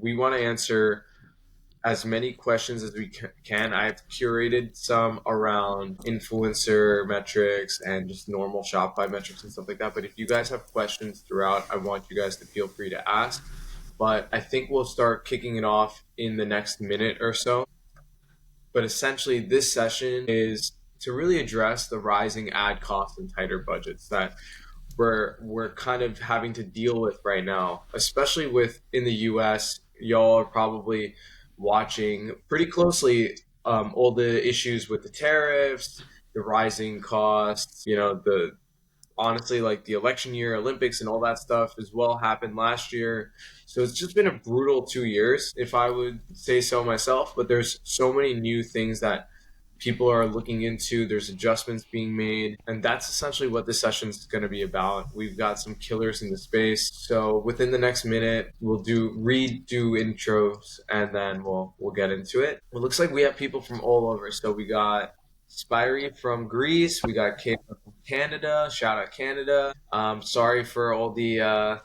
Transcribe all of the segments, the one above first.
we want to answer as many questions as we can. I've curated some around influencer metrics and just normal Shopify metrics and stuff like that. But if you guys have questions throughout, I want you guys to feel free to ask. But I think we'll start kicking it off in the next minute or so. But essentially, this session is to really address the rising ad costs and tighter budgets that we're kind of having to deal with right now, especially with in the US. Y'all are probably watching pretty closely all the issues with the tariffs, the rising costs, the honestly, like the election year, Olympics, and all that stuff as well happened last year. So it's just been a brutal 2 years, if I would say so myself. But there's so many new things that people are looking into. There's adjustments being made, and that's essentially what this session is going to be about. We've got some killers in the space. So within the next minute, we'll redo intros, and then we'll get into it. It looks like we have people from all over. So we got Spirey from Greece. We got Kayla from Canada. Shout out Canada. Sorry for all the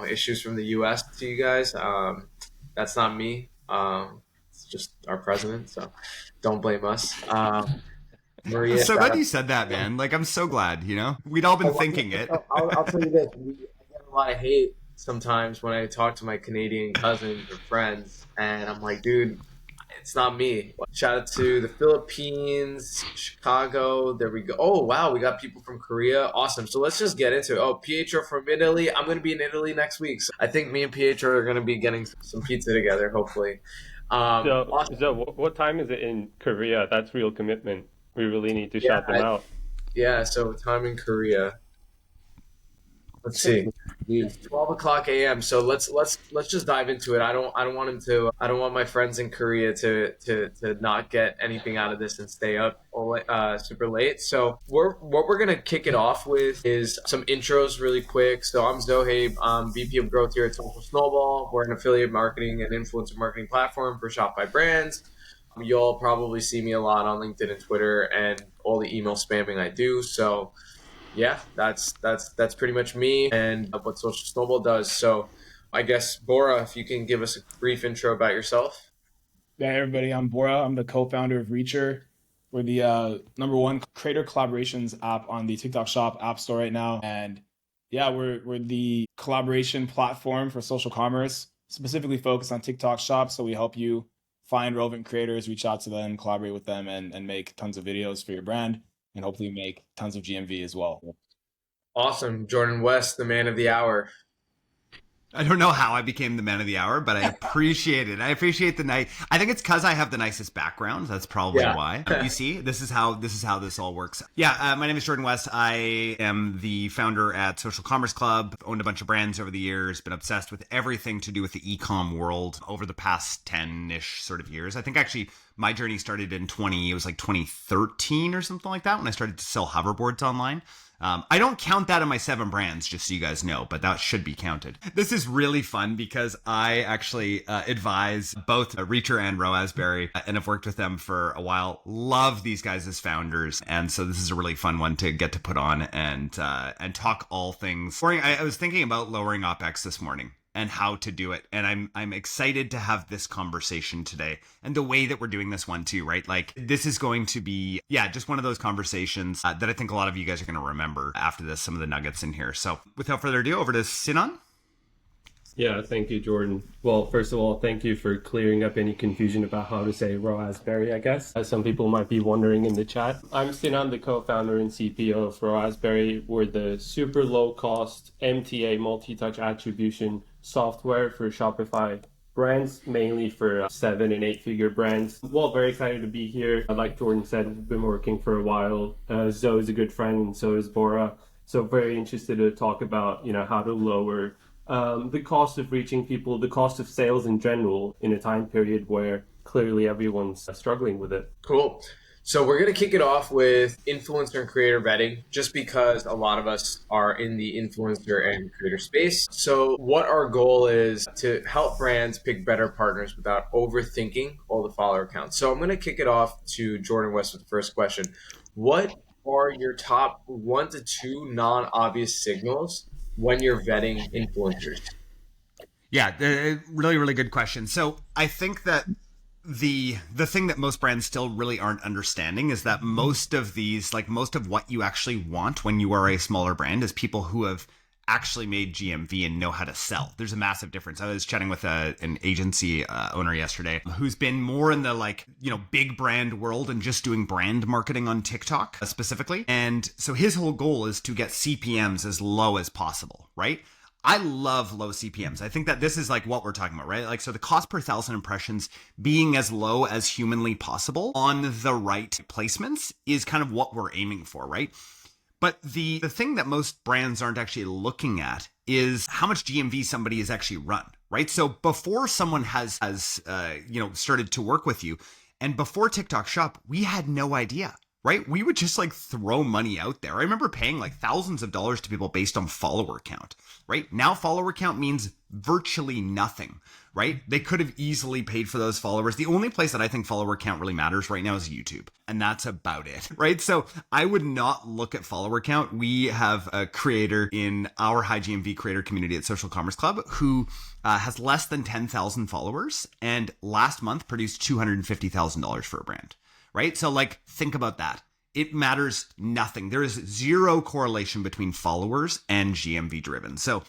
issues from the US to you guys. That's not me. It's just our president. So don't blame us. Maria, I'm so glad you said that, man. Like, I'm so glad, we'd all been thinking it. I'll tell you this. I get a lot of hate sometimes when I talk to my Canadian cousins or friends, and I'm like, dude, it's not me. Shout out to the Philippines, Chicago. There we go. Oh, wow. We got people from Korea. Awesome. So let's just get into it. Oh, Pietro from Italy. I'm going to be in Italy next week. So I think me and Pietro are going to be getting some pizza together, hopefully. Awesome. So what time is it in Korea? That's real commitment. We really need to shout them out. Yeah, so time in Korea. Let's see. It's 12:00 a.m. So let's just dive into it. I don't want my friends in Korea to not get anything out of this and stay up super late. So what we're gonna kick it off with is some intros really quick. So I'm Zohaib. I'm VP of Growth here at Snowball. We're an affiliate marketing and influencer marketing platform for Shopify brands. You'll probably see me a lot on LinkedIn and Twitter and all the email spamming I do. So yeah, that's pretty much me and what Social Snowball does. So I guess, Bora, if you can give us a brief intro about yourself. Yeah, everybody, I'm Bora. I'm the co-founder of Reacher. We're the #1 creator collaborations app on the TikTok Shop app store right now. And yeah, we're the collaboration platform for social commerce, specifically focused on TikTok Shop. So we help you find relevant creators, reach out to them, collaborate with them, and make tons of videos for your brand, and hopefully make tons of GMV as well. Awesome. Jordan West, the man of the hour. I don't know how I became the man of the hour, but I appreciate it. I appreciate the night. I think it's because I have the nicest background. That's probably why. You see, this is how this all works. Yeah, my name is Jordan West. I am the founder at Social Commerce Club. Owned a bunch of brands over the years. Been obsessed with everything to do with the e-com world over the past 10-ish sort of years. I think actually my journey started in 2013 or something like that when I started to sell hoverboards online. I don't count that in my 7 brands, just so you guys know, but that should be counted. This is really fun because I actually advise both Reacher and Roasberry and have worked with them for a while. Love these guys as founders. And so this is a really fun one to get to put on and talk all things. I was thinking about lowering OpEx this morning and how to do it. And I'm excited to have this conversation today. And the way that we're doing this one too, right? Like, this is going to be, just one of those conversations that I think a lot of you guys are going to remember after this, some of the nuggets in here. So without further ado, over to Sinan. Yeah, thank you, Jordan. Well, first of all, thank you for clearing up any confusion about how to say Roasberry, I guess, as some people might be wondering in the chat. I'm Sinan, the co-founder and CPO of Roasberry. We're the super low-cost MTA, multi-touch attribution software for Shopify brands, mainly for 7- and 8-figure brands. Well, very excited to be here. Like Jordan said, we've been working for a while. Zoe is a good friend, and so is Bora. So very interested to talk about, how to lower the cost of reaching people, the cost of sales in general, in a time period where clearly everyone's struggling with it. Cool. So we're going to kick it off with influencer and creator vetting, just because a lot of us are in the influencer and creator space. So what our goal is to help brands pick better partners without overthinking all the follower counts. So I'm going to kick it off to Jordan West with the first question. What are your top 1 to 2 non-obvious signals when you're vetting influencers? Yeah, really, really good question. So I think that the thing that most brands still really aren't understanding is that most of these, like most of what you actually want when you are a smaller brand, is people who have actually made GMV and know how to sell. There's a massive difference. I was chatting with an agency owner yesterday who's been more in the big brand world and just doing brand marketing on TikTok specifically. And so his whole goal is to get CPMs as low as possible, right? I love low CPMs. I think that this is like what we're talking about, right? Like, so the cost per 1,000 impressions being as low as humanly possible on the right placements is kind of what we're aiming for, right? But the thing that most brands aren't actually looking at is how much GMV somebody has actually run, right? So before someone has started to work with you, and before TikTok Shop, we had no idea. Right? We would just like throw money out there. I remember paying like thousands of dollars to people based on follower count, right? Now follower count means virtually nothing, right? They could have easily paid for those followers. The only place that I think follower count really matters right now is YouTube. And that's about it, right? So I would not look at follower count. We have a creator in our high GMV creator community at Social Commerce Club who has less than 10,000 followers and last month produced $250,000 for a brand. Right? So like, think about that. It matters nothing. There is zero correlation between followers and GMV driven. So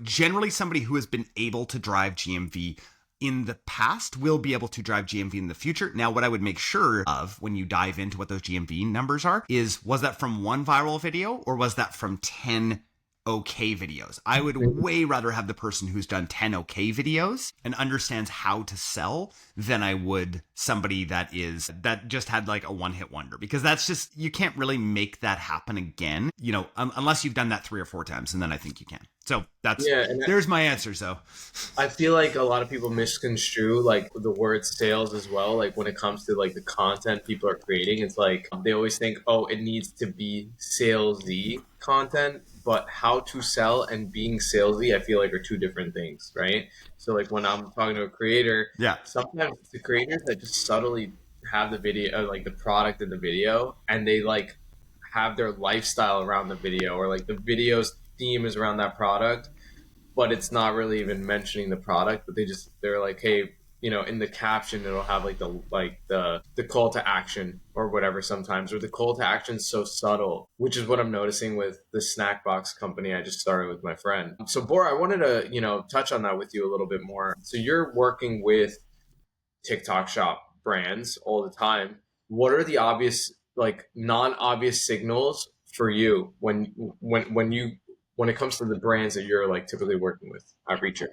generally somebody who has been able to drive GMV in the past will be able to drive GMV in the future. Now, what I would make sure of when you dive into what those GMV numbers are is, was that from one viral video or was that from 10 okay videos? I would way rather have the person who's done 10 okay videos and understands how to sell than I would somebody that just had like a one-hit wonder, because that's just, you can't really make that happen again, unless you've done that 3 or 4 times, and then I think you can. So there's my answer. So I feel like a lot of people misconstrue like the word sales as well. Like when it comes to like the content people are creating, it's like they always think, oh, it needs to be salesy content, but how to sell and being salesy, I feel like are 2 different things, right? So like when I'm talking to a creator, sometimes it's the creators that just subtly have the video, like the product in the video, and they like have their lifestyle around the video, or like the video's theme is around that product, but it's not really even mentioning the product, but they're like, hey, in the caption it'll have like the call to action or whatever sometimes, or the call to action is so subtle, which is what I'm noticing with the snack box company I just started with my friend. So Bora, I wanted to touch on that with you a little bit more. So you're working with TikTok Shop brands all the time. What are the obvious, like non-obvious signals for you when it comes to the brands that you're like typically working with at Reacher?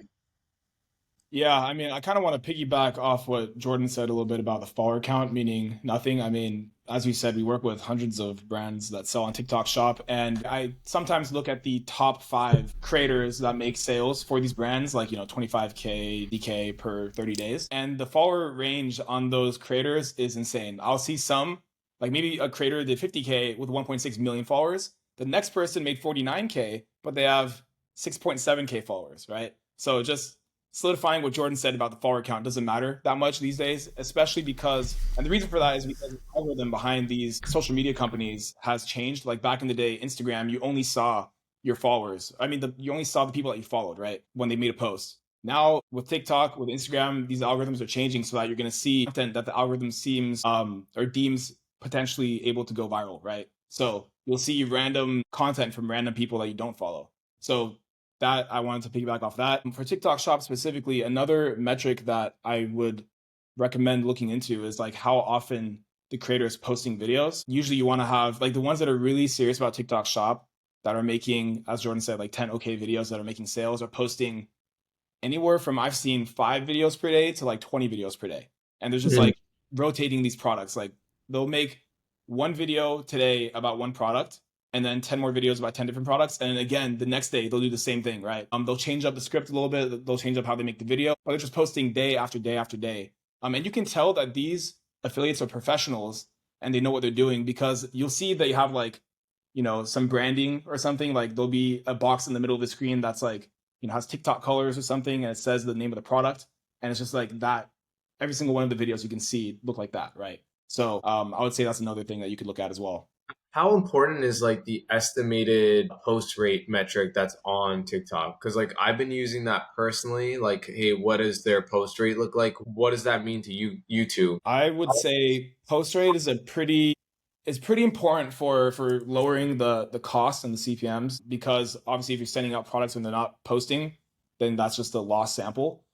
Yeah, I mean, I kind of want to piggyback off what Jordan said a little bit about the follower count meaning nothing. I mean, as you said, we work with hundreds of brands that sell on TikTok Shop, and I sometimes look at the top 5 creators that make sales for these brands, like 25K DK per 30 days, and the follower range on those creators is insane. I'll see some, like maybe a creator did 50K with 1.6 million followers. The next person made 49K, but they have 6.7K followers, right? So just solidifying what Jordan said about the follower count doesn't matter that much these days, especially because, and the reason for that is because the algorithm behind these social media companies has changed. Like back in the day, Instagram, you only saw your followers. I mean, you only saw the people that you followed, right? When they made a post. Now with TikTok, with Instagram, these algorithms are changing so that you're going to see content that the algorithm seems or deems potentially able to go viral, right? So you'll see random content from random people that you don't follow. So that I wanted to piggyback off that. For TikTok Shop specifically, another metric that I would recommend looking into is like how often the creator is posting videos. Usually you want to have like the ones that are really serious about TikTok Shop that are making, as Jordan said, like 10 okay videos that are making sales, are posting anywhere from, I've seen 5 videos per day to like 20 videos per day. And there's just like rotating these products. Like they'll make 1 video today about 1 product, and then 10 more videos about 10 different products. And then again, the next day, they'll do the same thing, right? They'll change up the script a little bit. They'll change up how they make the video, but they're just posting day after day after day. And you can tell that these affiliates are professionals and they know what they're doing, because you'll see they have like, some branding or something. Like there'll be a box in the middle of the screen that's like, has TikTok colors or something, and it says the name of the product. And it's just like that. Every single one of the videos you can see look like that, right? So I would say that's another thing that you could look at as well. How important is like the estimated post rate metric that's on TikTok? Because like I've been using that personally. Like, hey, what does their post rate look like? What does that mean to you two? I would say post rate is pretty important for lowering the cost and the CPMs, because obviously if you're sending out products and they're not posting, then that's just a lost sample.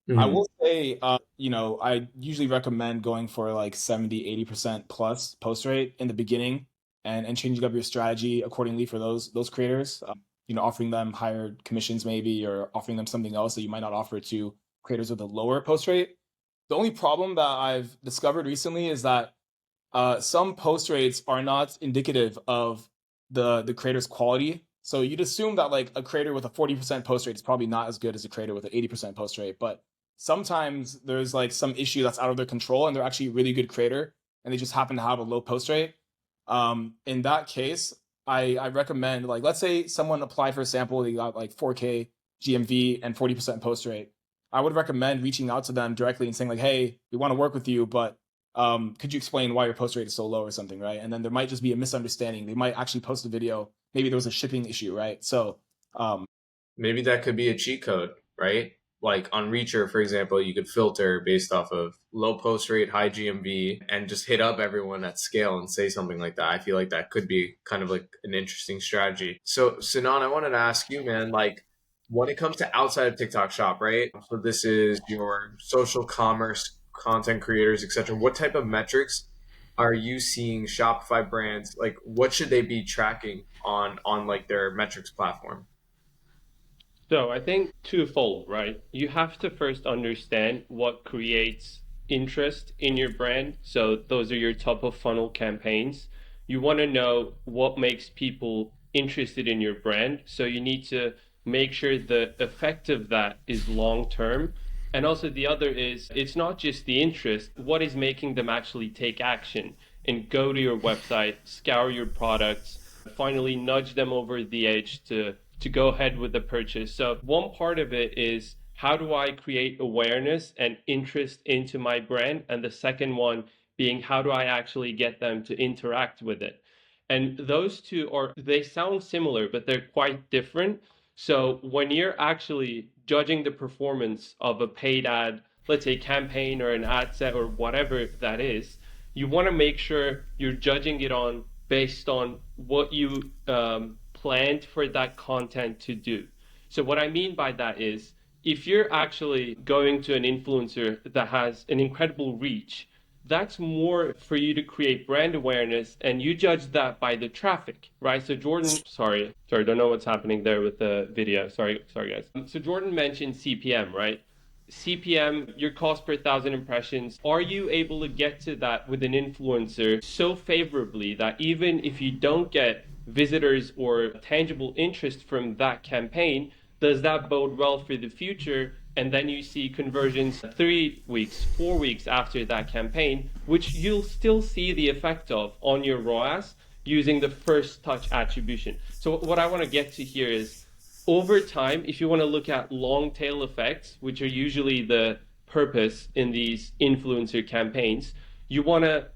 I Mhm. will say, I usually recommend going for like 70-80% plus post rate in the beginning, and changing up your strategy accordingly for those creators. Offering them higher commissions maybe, or offering them something else that you might not offer to creators with a lower post rate. The only problem that I've discovered recently is that some post rates are not indicative of the creator's quality. So you'd assume that like a creator with a 40% post rate is probably not as good as a creator with an 80% post rate. But sometimes there's like some issue that's out of their control, and they're actually a really good creator, and they just happen to have a low post rate. In that case, I recommend, like, let's say someone applied for a sample, they got like 4K GMV and 40% post rate. I would recommend reaching out to them directly and saying like, hey, we want to work with you, but could you explain why your post rate is so low or something, right? And then there might just be a misunderstanding. They might actually post a video. Maybe there was a shipping issue, right? So, Maybe that could be a cheat code, right? Like on Reacher, for example, you could filter based off of low post rate, high GMV, and just hit up everyone at scale and say something like that. I feel like that could be kind of like an interesting strategy. So, Sinan, I wanted to ask you, man, like when it comes to outside of TikTok Shop, right? So this is your social commerce content creators, etc. What type of metrics are you seeing Shopify brands like? What should they be tracking on like their metrics platform? So I think twofold, right? You have to first understand what creates interest in your brand. So those are your top of funnel campaigns. You want to know what makes people interested in your brand. So you need to make sure the effect of that is long term. And also the other is it's not just the interest, what is making them actually take action and go to your website, scour your products, finally nudge them over the edge to go ahead with the purchase. So one part of it is how do I create awareness and interest into my brand? And the second one being how do I actually get them to interact with it? And those two are, they sound similar, but they're quite different. So when you're actually judging the performance of a paid ad, let's say campaign or an ad set or whatever that is, you want to make sure you're judging it on based on what you planned for that content to do. So what I mean by that is if you're actually going to an influencer that has an incredible reach, that's more for you to create brand awareness, and you judge that by the traffic, right? So Jordan, sorry, don't know what's happening there with the video. Sorry guys. So Jordan mentioned CPM, right? CPM, your cost per thousand impressions. Are you able to get to that with an influencer so favorably that even if you don't get visitors or tangible interest from that campaign, does that bode well for the future? And then you see conversions 3 weeks, 4 weeks after that campaign, which you'll still see the effect of on your ROAS using the first touch attribution. So what I want to get to here is over time, if you want to look at long tail effects, which are usually the purpose in these influencer campaigns, you want to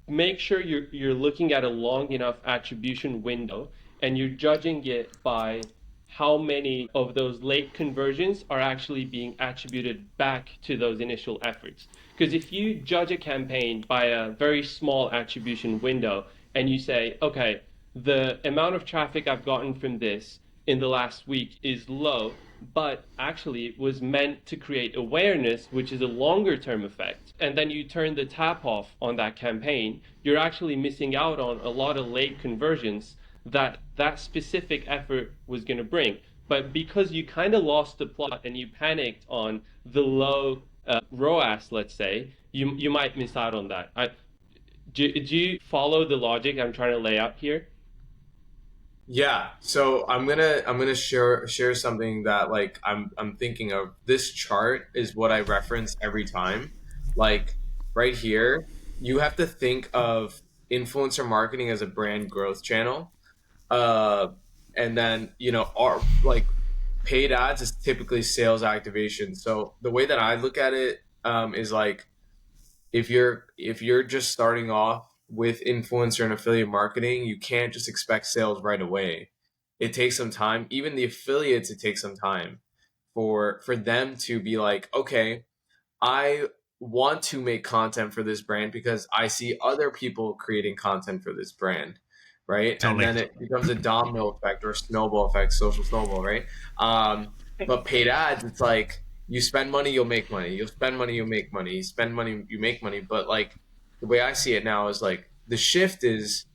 make sure you're looking at a long enough attribution window, and you're judging it by how many of those late conversions are actually being attributed back to those initial efforts. Because if you judge a campaign by a very small attribution window and you say, okay, the amount of traffic I've gotten from this in the last week is low, but actually it was meant to create awareness, which is a longer term effect, and then you turn the tap off on that campaign, you're actually missing out on a lot of late conversions that specific effort was going to bring. But because you kind of lost the plot and you panicked on the low ROAS, let's say, you might miss out on that. Do you follow the logic I'm trying to lay out here? Yeah, so I'm gonna share something that like I'm thinking of. This chart is what I reference every time. Like right here, you have to think of influencer marketing as a brand growth channel. Uh, and then our like paid ads is typically sales activation. So the way that I look at it is like if you're just starting off with influencer and affiliate marketing, you can't just expect sales right away. It takes some time. Even the affiliates, it takes some time for them to be like, okay, I want to make content for this brand because I see other people creating content for this brand, right? Totally. And then it becomes a domino effect or a snowball effect, social snowball, right? But paid ads, it's like you spend money, you'll make money. You'll spend money, you'll make money. You spend money, you make money. But like the way I see it now is like the shift is,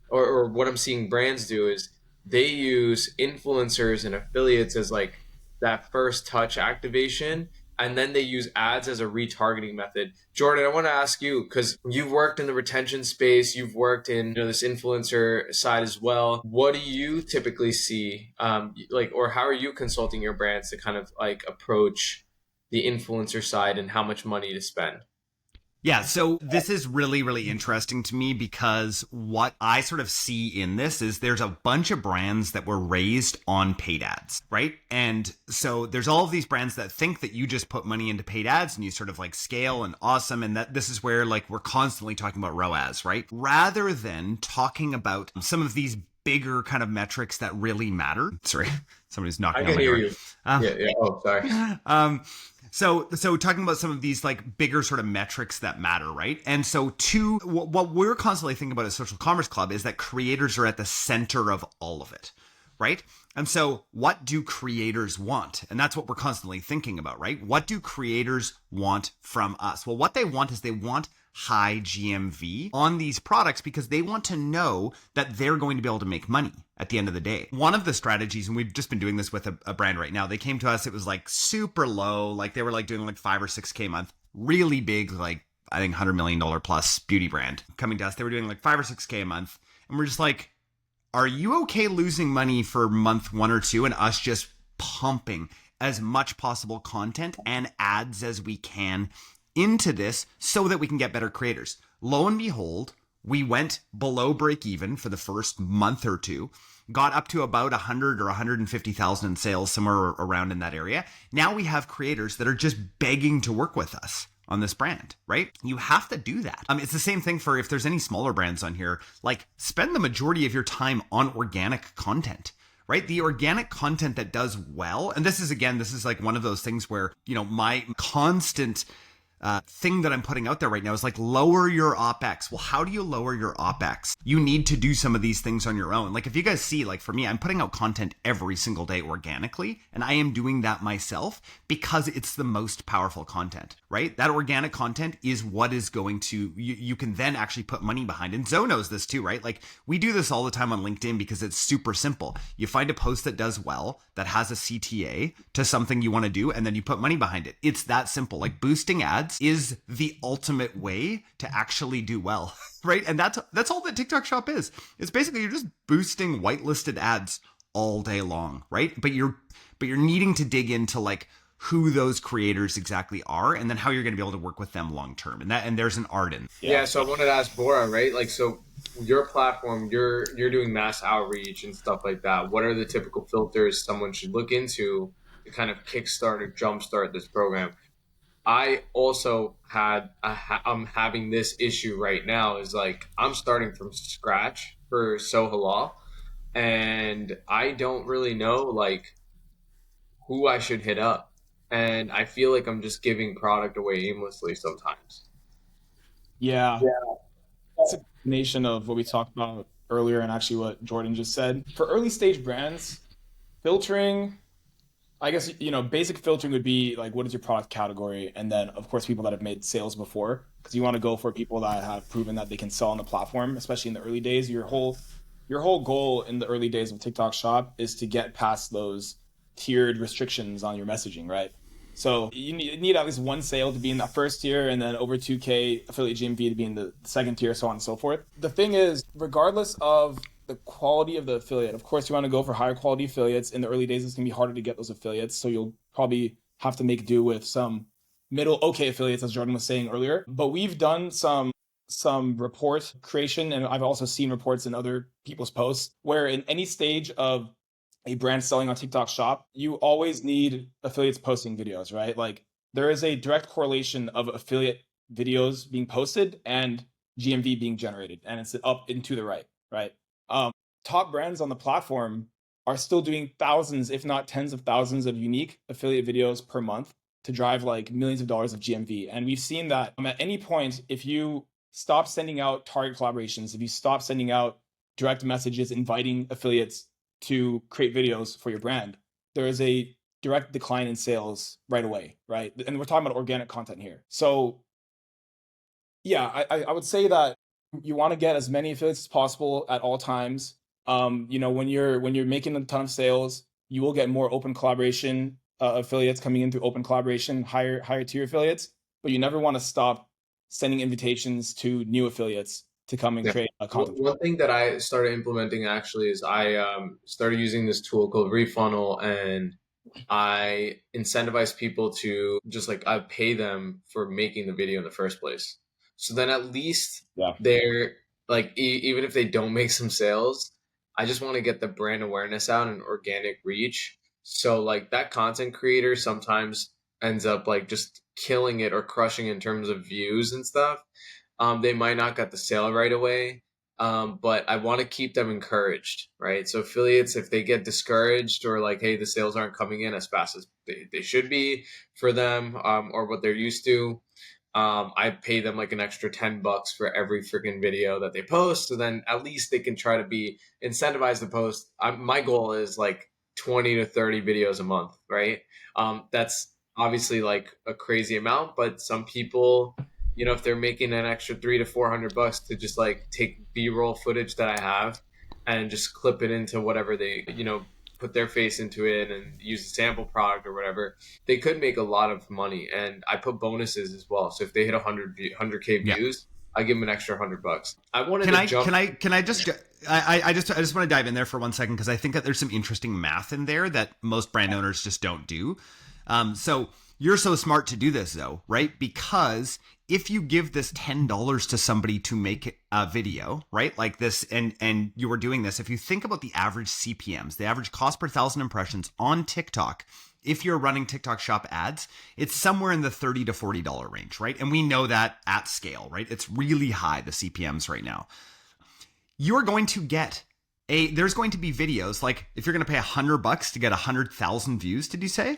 or what I'm seeing brands do is they use influencers and affiliates as like that first touch activation, and then they use ads as a retargeting method. Jordan, I want to ask you, because you've worked in the retention space, you've worked in this influencer side as well. What do you typically see, or how are you consulting your brands to kind of like approach the influencer side and how much money to spend? Yeah, so this is really, really interesting to me because what I sort of see in this is there's a bunch of brands that were raised on paid ads, right? And so there's all of these brands that think that you just put money into paid ads and you sort of like scale and awesome. And that this is where like we're constantly talking about ROAS, right? Rather than talking about some of these bigger kind of metrics that really matter. Sorry, somebody's knocking on my door. I can hear you. Yeah. Oh, sorry. So talking about some of these like bigger sort of metrics that matter, right? And so what we're constantly thinking about at Social Commerce Club is that creators are at the center of all of it, right? And so what do creators want? And that's what we're constantly thinking about, right? What do creators want from us? Well, what they want is they want high GMV on these products because they want to know that they're going to be able to make money at the end of the day. One of the strategies, and we've just been doing this with a brand right now, they came to us, it was like super low, like they were like doing like 5 or 6K a month, really big, like I think $100 million plus beauty brand coming to us. They were doing like 5 or 6K a month. And we're just like, are you okay losing money for month 1 or 2 and us just pumping as much possible content and ads as we can into this so that we can get better creators? Lo and behold, we went below break even for the first month or 2, got up to about 100 or 150,000 in sales, somewhere around in that area. Now we have creators that are just begging to work with us on this brand, right? You have to do that. It's the same thing for if there's any smaller brands on here, like spend the majority of your time on organic content, right? The organic content that does well. And this is like one of those things where, my constant thing that I'm putting out there right now is like lower your OPEX. Well, how do you lower your OPEX? You need to do some of these things on your own. Like if you guys see, like for me, I'm putting out content every single day organically, and I am doing that myself because it's the most powerful content, right? That organic content is what is going to, you can then actually put money behind. And Zoe knows this too, right? Like we do this all the time on LinkedIn because it's super simple. You find a post that does well, that has a CTA to something you want to do, and then you put money behind it. It's that simple. Like boosting ads is the ultimate way to actually do well, right? And that's all that TikTok Shop is. It's basically you're just boosting whitelisted ads all day long, right? But you're needing to dig into like who those creators exactly are and then how you're going to be able to work with them long term. And there's an art in. Yeah, so I wanted to ask Bora, right? Like, so your platform, you're doing mass outreach and stuff like that. What are the typical filters someone should look into to kind of kickstart or jumpstart this program? I also I'm having this issue right now is like I'm starting from scratch for Sohala, and I don't really know like who I should hit up, and I feel like I'm just giving product away aimlessly sometimes. Yeah. It's a combination of what we talked about earlier and actually what Jordan just said. For early stage brands, filtering, I guess, basic filtering would be like, what is your product category? And then, of course, people that have made sales before, because you want to go for people that have proven that they can sell on the platform, especially in the early days. Your whole goal in the early days of TikTok Shop is to get past those tiered restrictions on your messaging, right? So you need at least one sale to be in that first tier, and then over 2K affiliate GMV to be in the second tier, so on and so forth. The thing is, regardless of the quality of the affiliate, of course, you want to go for higher quality affiliates. In the early days, it's going to be harder to get those affiliates, so you'll probably have to make do with some middle okay affiliates, as Jordan was saying earlier. But we've done some report creation, and I've also seen reports in other people's posts where in any stage of a brand selling on TikTok Shop, you always need affiliates posting videos, right? Like there is a direct correlation of affiliate videos being posted and GMV being generated, and it's up and to the right, right? Top brands on the platform are still doing thousands, if not tens of thousands of unique affiliate videos per month to drive like millions of dollars of GMV. And we've seen that at any point, if you stop sending out target collaborations, if you stop sending out direct messages inviting affiliates to create videos for your brand, there is a direct decline in sales right away, right? And we're talking about organic content here. So yeah, I would say that you want to get as many affiliates as possible at all times. You know, when you're making a ton of sales, you will get more open collaboration affiliates coming in through open collaboration, higher tier affiliates, but you never want to stop sending invitations to new affiliates to come and create content. One thing that I started implementing actually is I started using this tool called Refunnel, and I incentivize people to just like I pay them for making the video in the first place. So then at least they're like, even if they don't make some sales, I just want to get the brand awareness out and organic reach. So like that content creator sometimes ends up like just killing it or crushing in terms of views and stuff. They might not get the sale right away, but I want to keep them encouraged, right? So affiliates, if they get discouraged or like, hey, the sales aren't coming in as fast as they should be for them, or what they're used to, I pay them like an extra $10 for every freaking video that they post. So then at least they can try to be incentivized to post. My goal is like 20 to 30 videos a month, right? That's obviously like a crazy amount, but some people, you know, if they're making an extra $300 to $400 to just like take B-roll footage that I have and just clip it into whatever they, you know, put their face into it and use a sample product or whatever, they could make a lot of money. And I put bonuses as well. So if they hit 100K views, I give them an extra $100. I wanted to jump. Can I just I just want to dive in there for 1 second, because I think that there's some interesting math in there that most brand owners just don't do. So you're so smart to do this though, right? Because if you give this $10 to somebody to make a video, right, like this, and you were doing this, if you think about the average CPMs, the average cost per 1,000 impressions on TikTok, if you're running TikTok Shop ads, it's somewhere in the $30 to $40 range, right? And we know that at scale, right? It's really high, the CPMs right now. You're going to get there's going to be videos, like if you're going to pay $100 to get 100,000 views, did you say?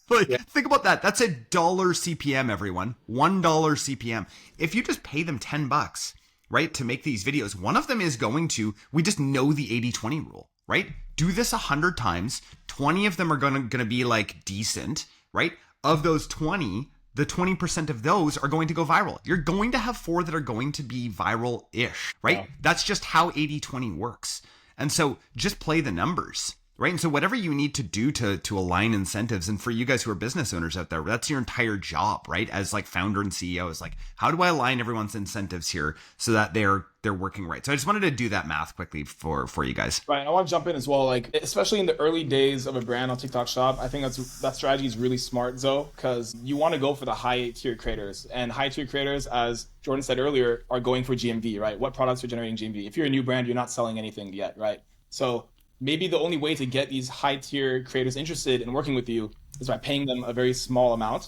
Like, think about that. That's $1 CPM, everyone. $1 CPM. If you just pay them $10, right, to make these videos, one of them is going to, we just know the 80-20 rule, right? Do this 100 times. 20 of them are going to be like decent, right? Of those 20, the 20% of those are going to go viral. You're going to have 4 that are going to be viral-ish, right? Yeah. That's just how 80-20 works. And so just play the numbers. Right. And so whatever you need to do to align incentives, and for you guys who are business owners out there, that's your entire job, right? As like founder and CEO, is like, how do I align everyone's incentives here so that they're working right? So I just wanted to do that math quickly for you guys. Right. I want to jump in as well. Like, especially in the early days of a brand on TikTok Shop, I think that strategy is really smart, Zoe, because you want to go for the high tier creators, and high tier creators, as Jordan said earlier, are going for GMV, right? What products are generating GMV? If you're a new brand, you're not selling anything yet, right? So maybe the only way to get these high tier creators interested in working with you is by paying them a very small amount.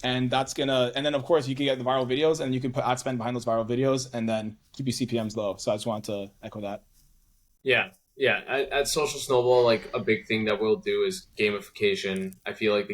And that's and then of course you can get the viral videos, and you can put ad spend behind those viral videos and then keep your CPMs low. So I just wanted to echo that. Yeah. At Social Snowball, like a big thing that we'll do is gamification. I feel like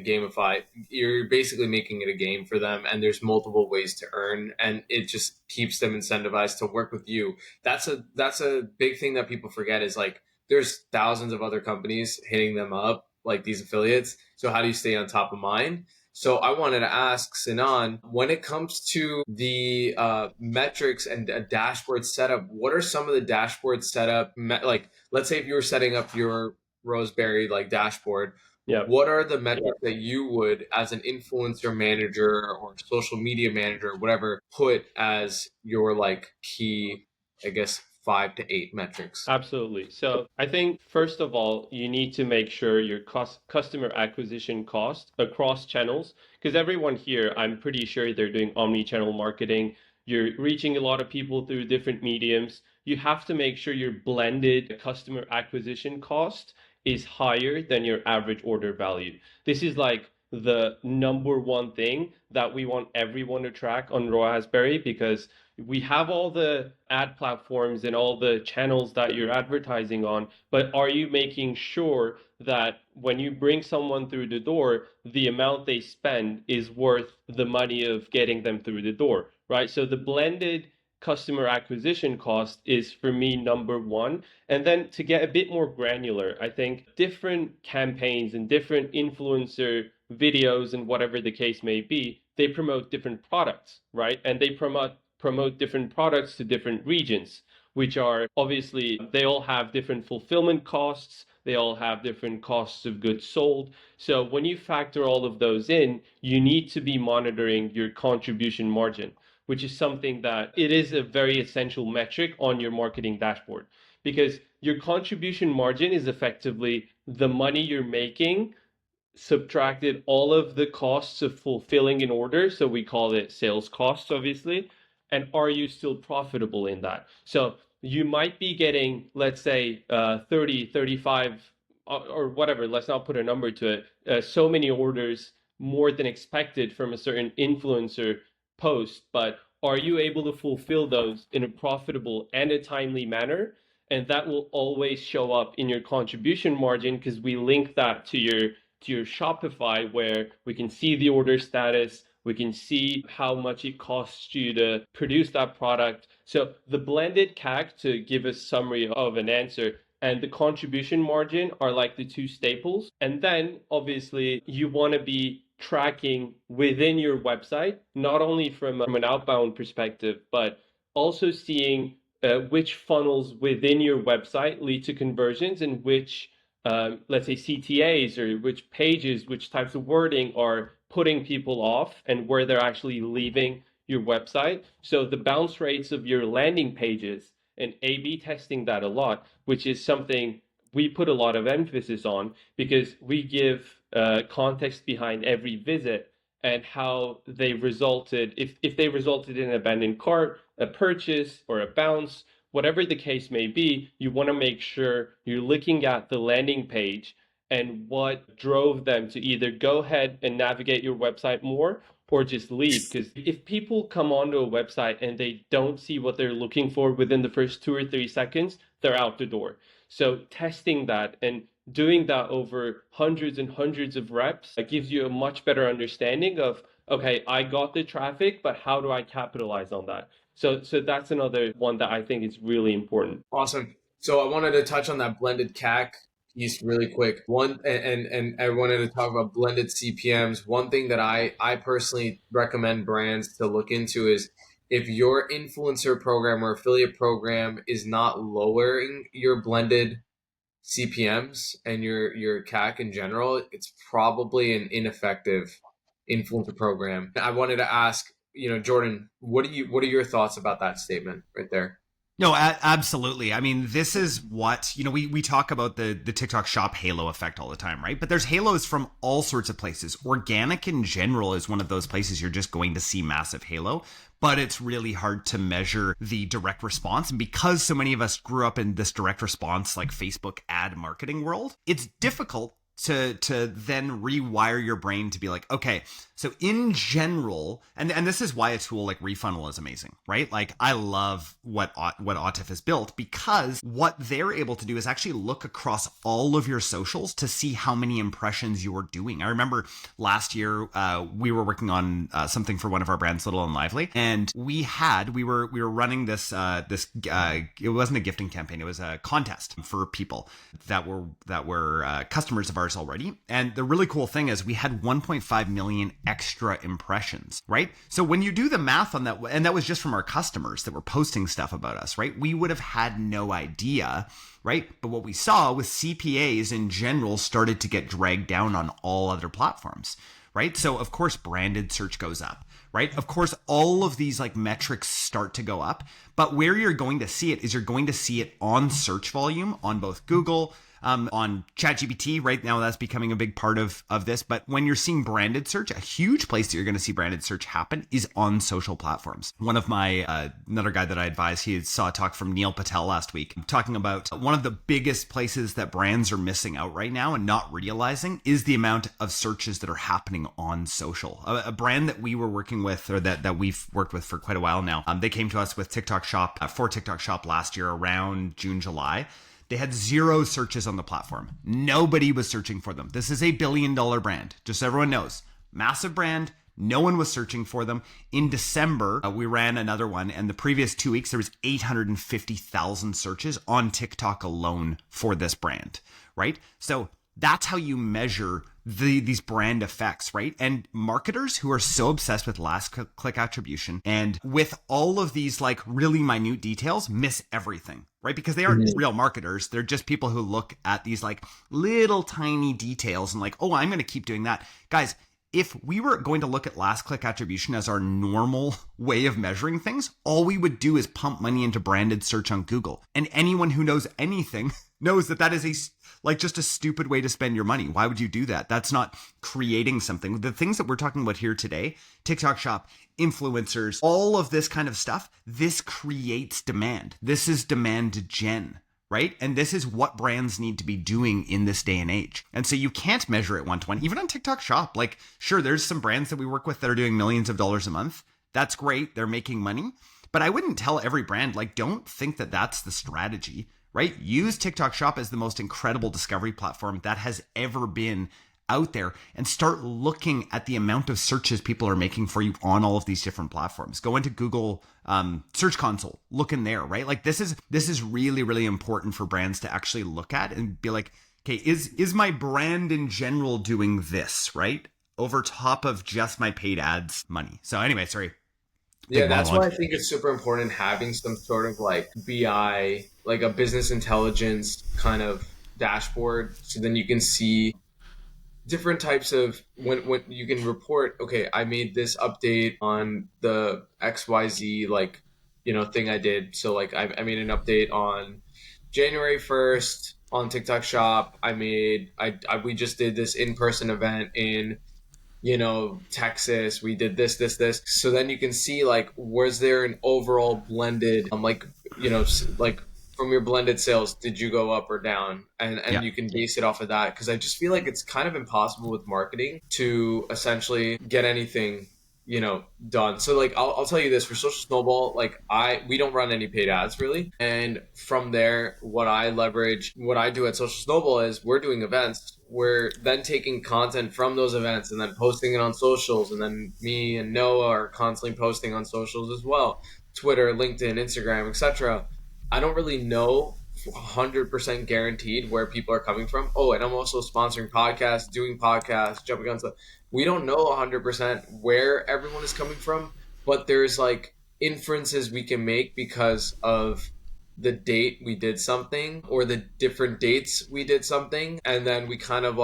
you're basically making it a game for them, and there's multiple ways to earn, and it just keeps them incentivized to work with you. That's a big thing that people forget, is like, there's thousands of other companies hitting them up, like these affiliates. So how do you stay on top of mind? So I wanted to ask Sinan, when it comes to the metrics and a dashboard setup, what are some of the dashboard setup? Like, let's say if you were setting up your Roasberry like dashboard, what are the metrics that you would, as an influencer manager or social media manager or whatever, put as your like key, I guess, 5 to 8 metrics? Absolutely. So I think, first of all, you need to make sure your customer acquisition cost across channels, because everyone here, I'm pretty sure they're doing omni-channel marketing. You're reaching a lot of people through different mediums. You have to make sure your blended customer acquisition cost is higher than your average order value. This is like the number one thing that we want everyone to track on Roasberry, because we have all the ad platforms and all the channels that you're advertising on, but are you making sure that when you bring someone through the door, the amount they spend is worth the money of getting them through the door, right? So the blended customer acquisition cost is, for me, number one. And then to get a bit more granular, I think different campaigns and different influencer videos and whatever the case may be, they promote different products, right? And they promote different products to different regions, which are obviously, they all have different fulfillment costs. They all have different costs of goods sold. So when you factor all of those in, you need to be monitoring your contribution margin, which is something that it is a very essential metric on your marketing dashboard, because your contribution margin is effectively the money you're making subtracted all of the costs of fulfilling an order. So we call it sales costs, obviously. And are you still profitable in that? So you might be getting, let's say, 30, 35, or whatever, let's not put a number to it, so many orders more than expected from a certain influencer post, but are you able to fulfill those in a profitable and a timely manner? And that will always show up in your contribution margin, because we link that to your Shopify, where we can see the order status, we can see how much it costs you to produce that product. So the blended CAC, to give a summary of an answer, and the contribution margin are like the two staples. And then obviously you want to be tracking within your website, not only from an outbound perspective, but also seeing which funnels within your website lead to conversions, and which, let's say, CTAs, or which pages, which types of wording are putting people off, and where they're actually leaving your website. So the bounce rates of your landing pages, and A/B testing that a lot, which is something we put a lot of emphasis on, because we give context behind every visit and how they resulted, if they resulted in an abandoned cart, a purchase, or a bounce, whatever the case may be. You want to make sure you're looking at the landing page and what drove them to either go ahead and navigate your website more, or just leave. Because if people come onto a website and they don't see what they're looking for within the first 2 or 3 seconds, they're out the door. So testing that and doing that over hundreds and hundreds of reps, that gives you a much better understanding of, okay, I got the traffic, but how do I capitalize on that? So that's another one that I think is really important. Awesome. So I wanted to touch on that blended CAC piece really quick. And I wanted to talk about blended CPMs. One thing that I personally recommend brands to look into is, if your influencer program or affiliate program is not lowering your blended CPMs and your CAC in general, it's probably an ineffective influencer program. I wanted to ask, Jordan, what are your thoughts about that statement right there? No, absolutely. I mean, this is what, we talk about the TikTok shop halo effect all the time, right? But there's halos from all sorts of places. Organic in general is one of those places you're just going to see massive halo, but it's really hard to measure the direct response. And because so many of us grew up in this direct response, like Facebook ad marketing world, it's difficult to then rewire your brain to be like, okay, so in general, and this is why a tool like Refunnel is amazing, right? Like, I love what Autif has built, because what they're able to do is actually look across all of your socials to see how many impressions you're doing. I remember last year we were working on something for one of our brands, Little and Lively, and we were running this it wasn't a gifting campaign, it was a contest for people that were customers of ours already. And the really cool thing is we had 1.5 million extra impressions, right? So when you do the math on that, and that was just from our customers that were posting stuff about us, right? We would have had no idea, right? But what we saw was CPAs in general started to get dragged down on all other platforms, right? So of course, branded search goes up, right? Of course, all of these like metrics start to go up, but where you're going to see it is you're going to see it on search volume on both Google, on ChatGPT right now. That's becoming a big part of this. But when you're seeing branded search, a huge place that you're going to see branded search happen is on social platforms. One of my, another guy that I advise, he saw a talk from Neil Patel last week talking about one of the biggest places that brands are missing out right now and not realizing is the amount of searches that are happening on social. A brand that we were working with, or that we've worked with for quite a while now, they came to us with TikTok Shop, for TikTok Shop last year around June, July. They had 0 searches on the platform. Nobody was searching for them. This is a $1 billion brand, just so everyone knows. Massive brand. No one was searching for them. In December, we ran another one, and the previous 2 weeks, there was 850,000 searches on TikTok alone for this brand, right? So that's how you measure these brand effects, right? And marketers who are so obsessed with last click attribution and with all of these like really minute details miss everything, right? Because they aren't real marketers. They're just people who look at these like little tiny details and like, oh, I'm going to keep doing that. Guys, if we were going to look at last click attribution as our normal way of measuring things, all we would do is pump money into branded search on Google. And anyone who knows anything knows that that is just a stupid way to spend your money. Why would you do that? That's not creating something. The things that we're talking about here today, TikTok Shop, influencers, all of this kind of stuff, this creates demand. This is demand gen, right? And this is what brands need to be doing in this day and age. And so you can't measure it one-to-one. Even on TikTok Shop, like, sure, there's some brands that we work with that are doing millions of dollars a month. That's great. They're making money. But I wouldn't tell every brand, like, don't think that that's the strategy, right? Use TikTok Shop as the most incredible discovery platform that has ever been out there, and start looking at the amount of searches people are making for you on all of these different platforms. Go into Google Search Console, look in there, right? Like this is really, really important for brands to actually look at and be like, okay, is my brand in general doing this, right? Over top of just my paid ads money. So anyway, sorry. Yeah, that's why I think it's super important having some sort of like BI, like a business intelligence kind of dashboard, so then you can see different types of when you can report, okay, I made this update on the XYZ thing I did. So like I made an update on January 1st on TikTok Shop. We just did this in-person event in Texas. We did this. So then you can see like, was there an overall blended, from your blended sales, did you go up or down? And you can base it off of that. Because I just feel like it's kind of impossible with marketing to essentially get anything, done. So like, I'll tell you this, for Social Snowball, we don't run any paid ads really. And from there, what I do at Social Snowball is we're doing events. We're then taking content from those events and then posting it on socials. And then me and Noah are constantly posting on socials as well. Twitter, LinkedIn, Instagram, etc. I don't really know 100% guaranteed where people are coming from. Oh, and I'm also sponsoring podcasts, doing podcasts, jumping on stuff. We don't know 100% where everyone is coming from, but there's like inferences we can make because of the date we did something or the different dates we did something. And then we kind of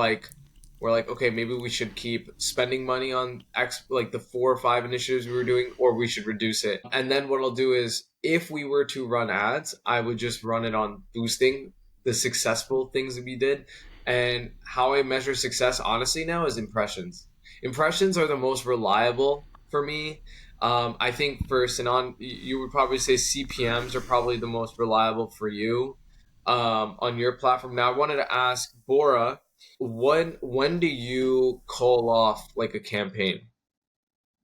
we're like, okay, maybe we should keep spending money on the 4 or 5 initiatives we were doing, or we should reduce it. And then what I'll do is, if we were to run ads, I would just run it on boosting the successful things that we did. And how I measure success, honestly, now is impressions. Impressions are the most reliable for me. I think for Sinan, you would probably say CPMs are probably the most reliable for you on your platform. Now, I wanted to ask Bora, when do you call off like a campaign?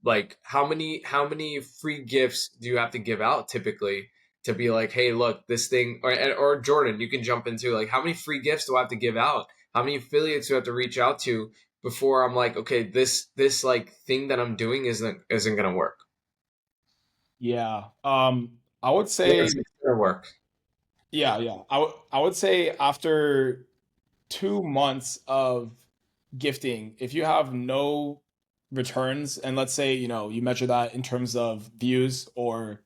Like how many free gifts do you have to give out typically to be like, hey, look, this thing, or Jordan, you can jump into like, how many free gifts do I have to give out? How many affiliates do I have to reach out to before I'm like, okay, this like thing that I'm doing isn't gonna work? Yeah. I would say It's gonna work. yeah. I would say after 2 months of gifting, if you have no returns, and let's say you measure that in terms of views or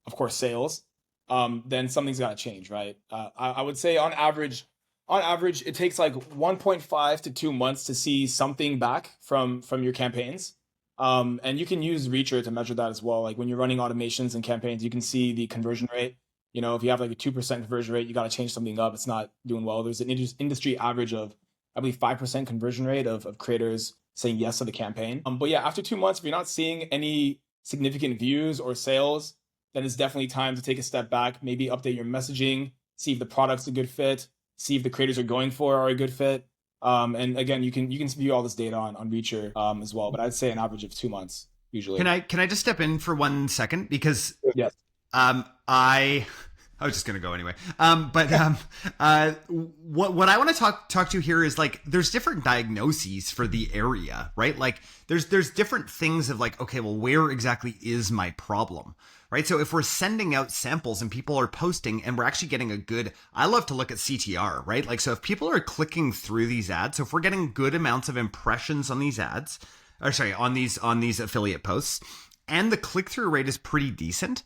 of course sales, then something's got to change, right? I would say on average it takes like 1.5 to 2 months to see something back from your campaigns, and you can use Reacher to measure that as well. Like when you're running automations and campaigns, you can see the conversion rate If you have like a 2% conversion rate, you got to change something up. It's not doing well. There's an industry average of, I believe, 5% conversion rate of creators saying yes to the campaign. But yeah, after 2 months, if you're not seeing any significant views or sales, then it's definitely time to take a step back, maybe update your messaging, see if the product's a good fit, see if the creators are going for are a good fit. And again, you can view all this data on Reacher as well. But I'd say an average of 2 months usually. Can I just step in for 1 second? Because Yes. I was just gonna go anyway. What I want to talk to here is like there's different diagnoses for the area, right? Like there's different things of like, okay, well, where exactly is my problem? Right. So if we're sending out samples and people are posting and we're actually getting a good, I love to look at CTR, right? Like, so if people are clicking through these ads, so if we're getting good amounts of impressions on these ads, or sorry, on these affiliate posts, and the click-through rate is pretty decent,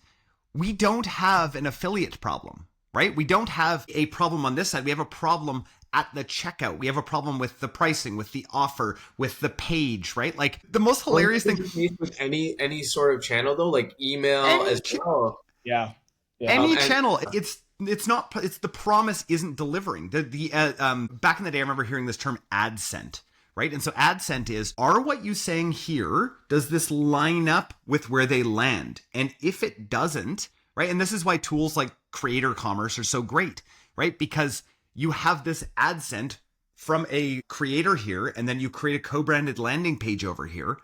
we don't have an affiliate problem, right? We don't have a problem on this side. We have a problem at the checkout. We have a problem with the pricing, with the offer, with the page, right? Like the most hilarious thing with any sort of channel though, like email as well. Yeah. Any channel, it's the promise isn't delivering. Back in the day, I remember hearing this term AdSent, right? And so AdSent is, are what you saying here, does this line up with where they land? And if it doesn't, right? And this is why tools like Creator Commerce are so great, right? Because you have this AdSent from a creator here, and then you create a co-branded landing page over here,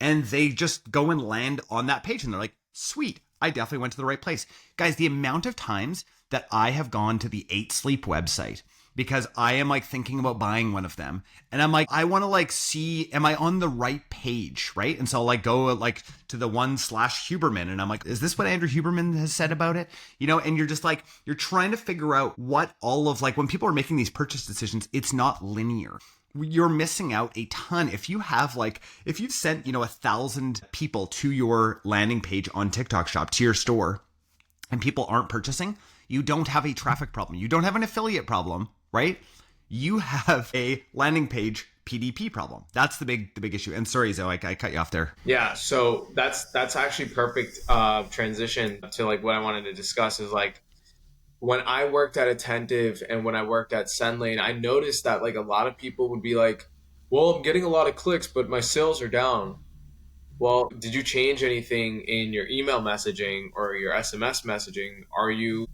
and they just go and land on that page. And they're like, sweet, I definitely went to the right place. Guys, the amount of times that I have gone to the 8 Sleep website because I am like thinking about buying one of them. And I'm like, I want to like see, am I on the right page, right? And so I'll like go like to the /Huberman and I'm like, is this what Andrew Huberman has said about it? And you're just like, you're trying to figure out what all of like, when people are making these purchase decisions, it's not linear. You're missing out a ton. If you've sent, 1,000 people to your landing page on TikTok Shop, to your store, and people aren't purchasing, you don't have a traffic problem. You don't have an affiliate problem, right? You have a landing page PDP problem. That's the big issue. And sorry, Zoe, I cut you off there. Yeah, so that's actually perfect transition to like what I wanted to discuss is like when I worked at Attentive and when I worked at SendLane, I noticed that like a lot of people would be like, well, I'm getting a lot of clicks, but my sales are down. Well, did you change anything in your email messaging or your SMS messaging? Are you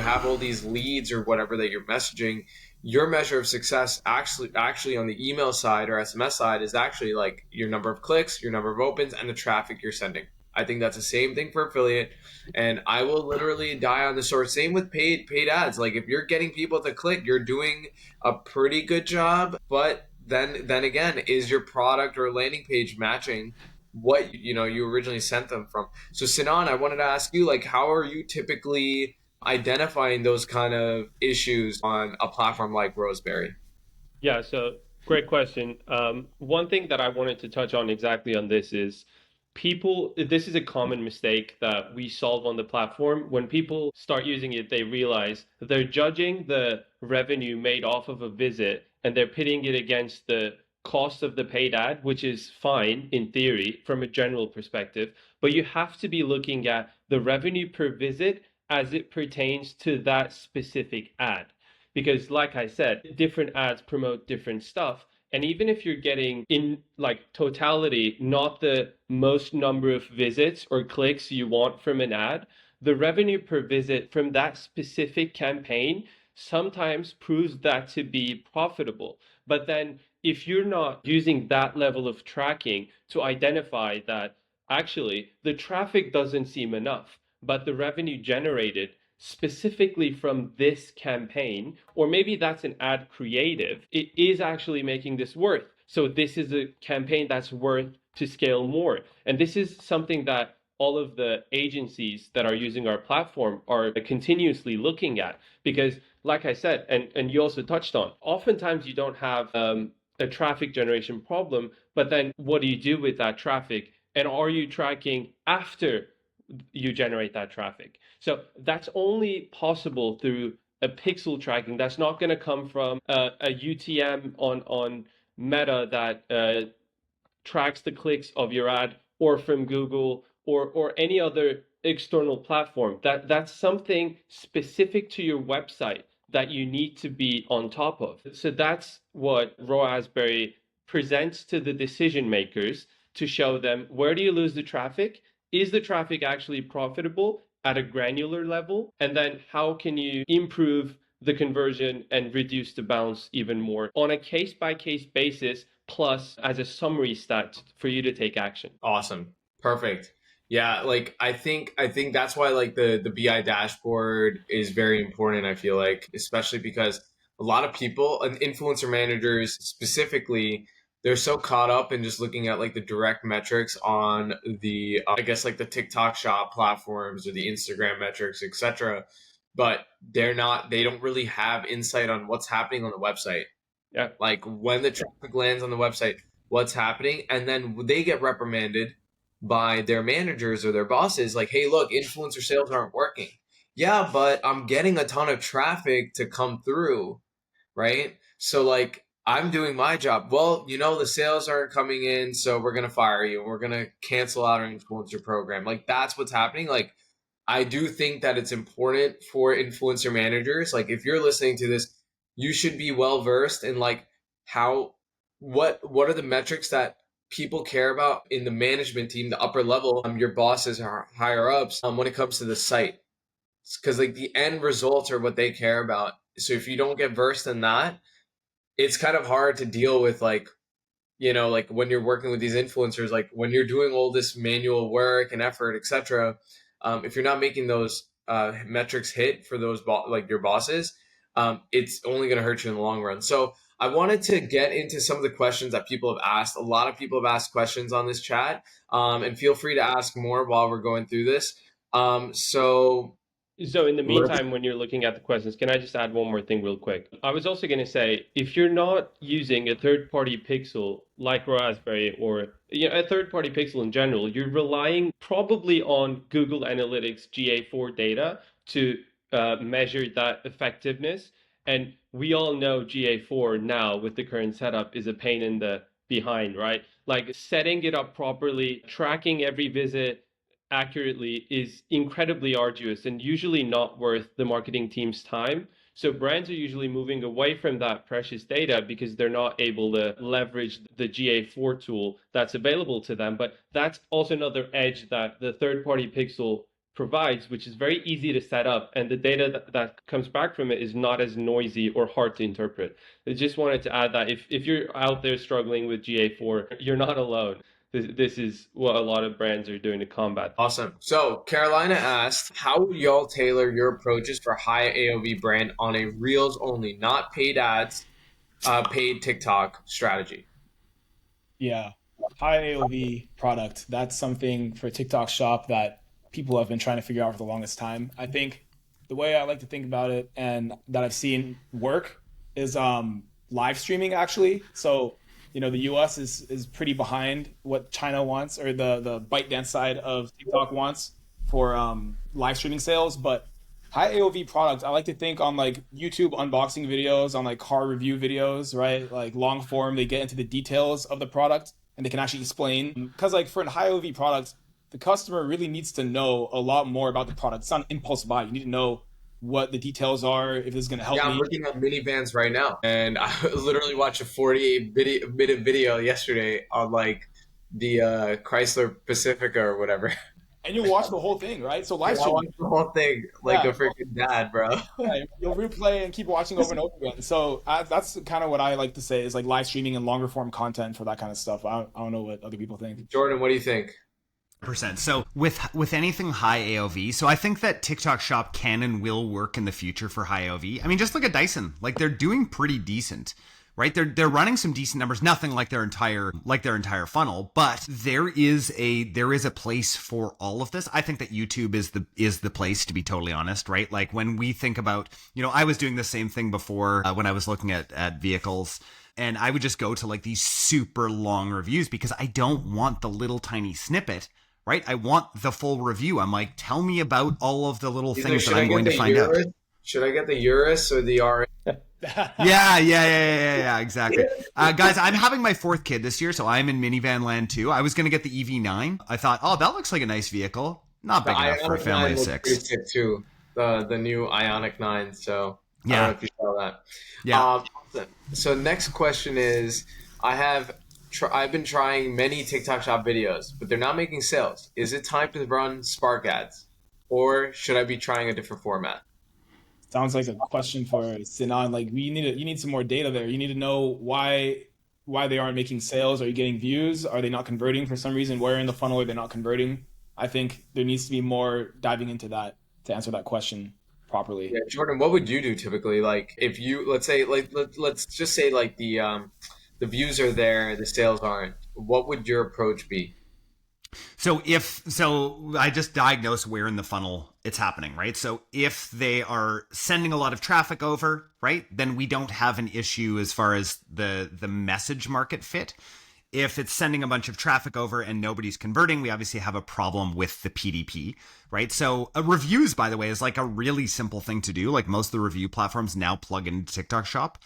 have all these leads or whatever that you're messaging. Your measure of success actually on the email side or SMS side is actually like your number of clicks, your number of opens, and the traffic you're sending. I think that's the same thing for affiliate, and I will literally die on the sword. Same with paid ads. Like if you're getting people to click, you're doing a pretty good job, but then again, is your product or landing page matching what you originally sent them from? So Sinan, I wanted to ask you, like, how are you typically identifying those kind of issues on a platform like Roasberry? Yeah, so great question. One thing that I wanted to touch on exactly on this is this is a common mistake that we solve on the platform. When people start using it, they realize that they're judging the revenue made off of a visit and they're pitting it against the cost of the paid ad, which is fine in theory from a general perspective, but you have to be looking at the revenue per visit as it pertains to that specific ad. Because like I said, different ads promote different stuff. And even if you're getting in like totality, not the most number of visits or clicks you want from an ad, the revenue per visit from that specific campaign sometimes proves that to be profitable. But then if you're not using that level of tracking to identify that actually the traffic doesn't seem enough, but the revenue generated specifically from this campaign, or maybe that's an ad creative, it is actually making this worth. So this is a campaign that's worth to scale more. And this is something that all of the agencies that are using our platform are continuously looking at. Because like I said, and you also touched on, oftentimes you don't have a traffic generation problem, but then what do you do with that traffic? And are you tracking after you generate that traffic? So that's only possible through a pixel tracking. That's not going to come from a UTM on Meta that tracks the clicks of your ad, or from Google, or any other external platform. That's something specific to your website that you need to be on top of. So that's what Roasberry presents to the decision makers to show them, where do you lose the traffic? Is the traffic actually profitable at a granular level? And then how can you improve the conversion and reduce the bounce even more on a case by case basis, plus as a summary stat for you to take action. Awesome. Perfect. Yeah, like I think that's why like the BI dashboard is very important, I feel like, especially because a lot of people and influencer managers specifically, they're so caught up in just looking at like the direct metrics on the I guess like the TikTok shop platforms or the Instagram metrics, etc. But they don't really have insight on what's happening on the website. Yeah. Like when the traffic lands on the website, what's happening, and then they get reprimanded by their managers or their bosses, like, hey, look, influencer sales aren't working. Yeah, but I'm getting a ton of traffic to come through, right? So like I'm doing my job. Well, the sales aren't coming in, so we're gonna fire you. We're gonna cancel out our influencer program. Like that's what's happening. Like I do think that it's important for influencer managers. Like if you're listening to this, you should be well versed in like what are the metrics that people care about in the management team, the upper level, your bosses or higher ups, when it comes to the site, because like the end results are what they care about. So if you don't get versed in that, it's kind of hard to deal with like like when you're working with these influencers, like when you're doing all this manual work and effort, etc. If you're not making those metrics hit for those like your bosses, it's only going to hurt you in the long run. So I wanted to get into some of the questions that people have asked. A lot of people have asked questions on this chat, and feel free to ask more while we're going through this. So in the meantime, when you're looking at the questions, can I just add one more thing real quick? I was also going to say, if you're not using a third-party pixel like Raspberry or a third-party pixel in general, you're relying probably on Google Analytics GA4 data to measure that effectiveness. And we all know GA4 now with the current setup is a pain in the behind, right? Like setting it up properly, tracking every visit accurately is incredibly arduous and usually not worth the marketing team's time. So brands are usually moving away from that precious data because they're not able to leverage the GA4 tool that's available to them. But that's also another edge that the third-party pixel provides, which is very easy to set up, and the data that comes back from it is not as noisy or hard to interpret. I just wanted to add that if you're out there struggling with GA4, you're not alone. This is what a lot of brands are doing to combat. Awesome. So Carolina asked, how would y'all tailor your approaches for high AOV brand on a Reels only, not paid ads, paid TikTok strategy? Yeah, high AOV product. That's something for TikTok shop that people have been trying to figure out for the longest time. I think the way I like to think about it and that I've seen work is live streaming actually. So the US is pretty behind what China wants, or the ByteDance side of TikTok wants for live streaming sales. But high AOV products, I like to think on like YouTube unboxing videos, on like car review videos, right? Like long form, they get into the details of the product and they can actually explain. Because like for a high AOV product, the customer really needs to know a lot more about the product. It's not an impulse buy. You need to know what the details are, if it's going to help me. Yeah, I'm looking at minivans right now, and I literally watched a 48-minute video yesterday on like the Chrysler Pacifica or whatever. And you'll watch the whole thing, right? So live stream. Watch the whole thing like a freaking dad, bro. Yeah, you'll replay and keep watching over and over again. So that's kind of what I like to say is like live streaming and longer form content for that kind of stuff. I don't know what other people think. Jordan, what do you think? Percent. So with anything high AOV, so I think that TikTok Shop can and will work in the future for high AOV. I mean, just look at Dyson. Like they're doing pretty decent, right? They're running some decent numbers, nothing like their entire funnel, but there is a place for all of this. I think that YouTube is the place, to be totally honest, right? Like when we think about, I was doing the same thing before when I was looking at vehicles. And I would just go to like these super long reviews because I don't want the little tiny snippet. Right? I want the full review. I'm like, tell me about all of the little things that I'm going to find out. Should I get the Urus or the RS? Yeah, exactly. Guys, I'm having my fourth kid this year, so I'm in minivan land too. I was going to get the EV9. I thought, oh, that looks like a nice vehicle. Not The big enough for a Ionic family 9 of looks pretty 6. sick too. The new Ionic 9. So I don't Yeah. know if you saw that. Yeah. So next question is, I have I've been trying many TikTok Shop videos, but they're not making sales. Is it time to run Spark ads, or should I be trying a different format? Sounds like a question for Sinan. Like you need some more data there. You need to know why they aren't making sales. Are you getting views? Are they not converting for some reason? Where in the funnel are they not converting? I think there needs to be more diving into that to answer that question properly. Yeah, Jordan, what would you do typically? Like if you let's say let's just say like the views are there, the sales aren't. What would your approach be? So I just diagnose where in the funnel it's happening, right? So if they are sending a lot of traffic over, right, then we don't have an issue as far as the message market fit. If it's sending a bunch of traffic over and nobody's converting, we obviously have a problem with the PDP, right? So reviews, by the way, is like a really simple thing to do. Like most of the review platforms now plug into TikTok Shop.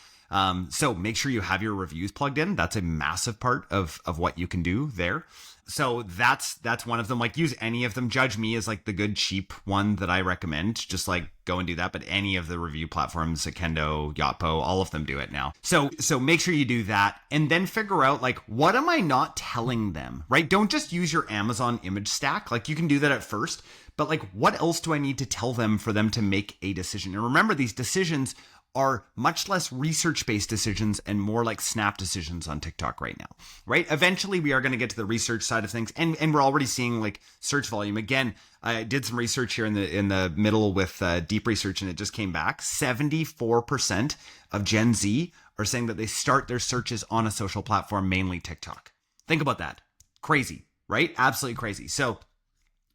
So make sure you have your reviews plugged in. That's a massive part of what you can do there. So that's one of them. Like use any of them. Judge Me is like the good cheap one that I recommend. Just like go and do that. But any of the review platforms, Akendo, Yotpo, all of them do it now. So make sure you do that and then figure out like, what am I not telling them, right? Don't just use your Amazon image stack. Like you can do that at first, but like what else do I need to tell them for them to make a decision? And remember, these decisions are much less research-based decisions and more like snap decisions on TikTok right now, right? Eventually, we are going to get to the research side of things, and we're already seeing like search volume. Again, I did some research here in the middle with deep research, and it just came back. 74% of Gen Z are saying that they start their searches on a social platform, mainly TikTok. Think about that. Crazy, right? Absolutely crazy. So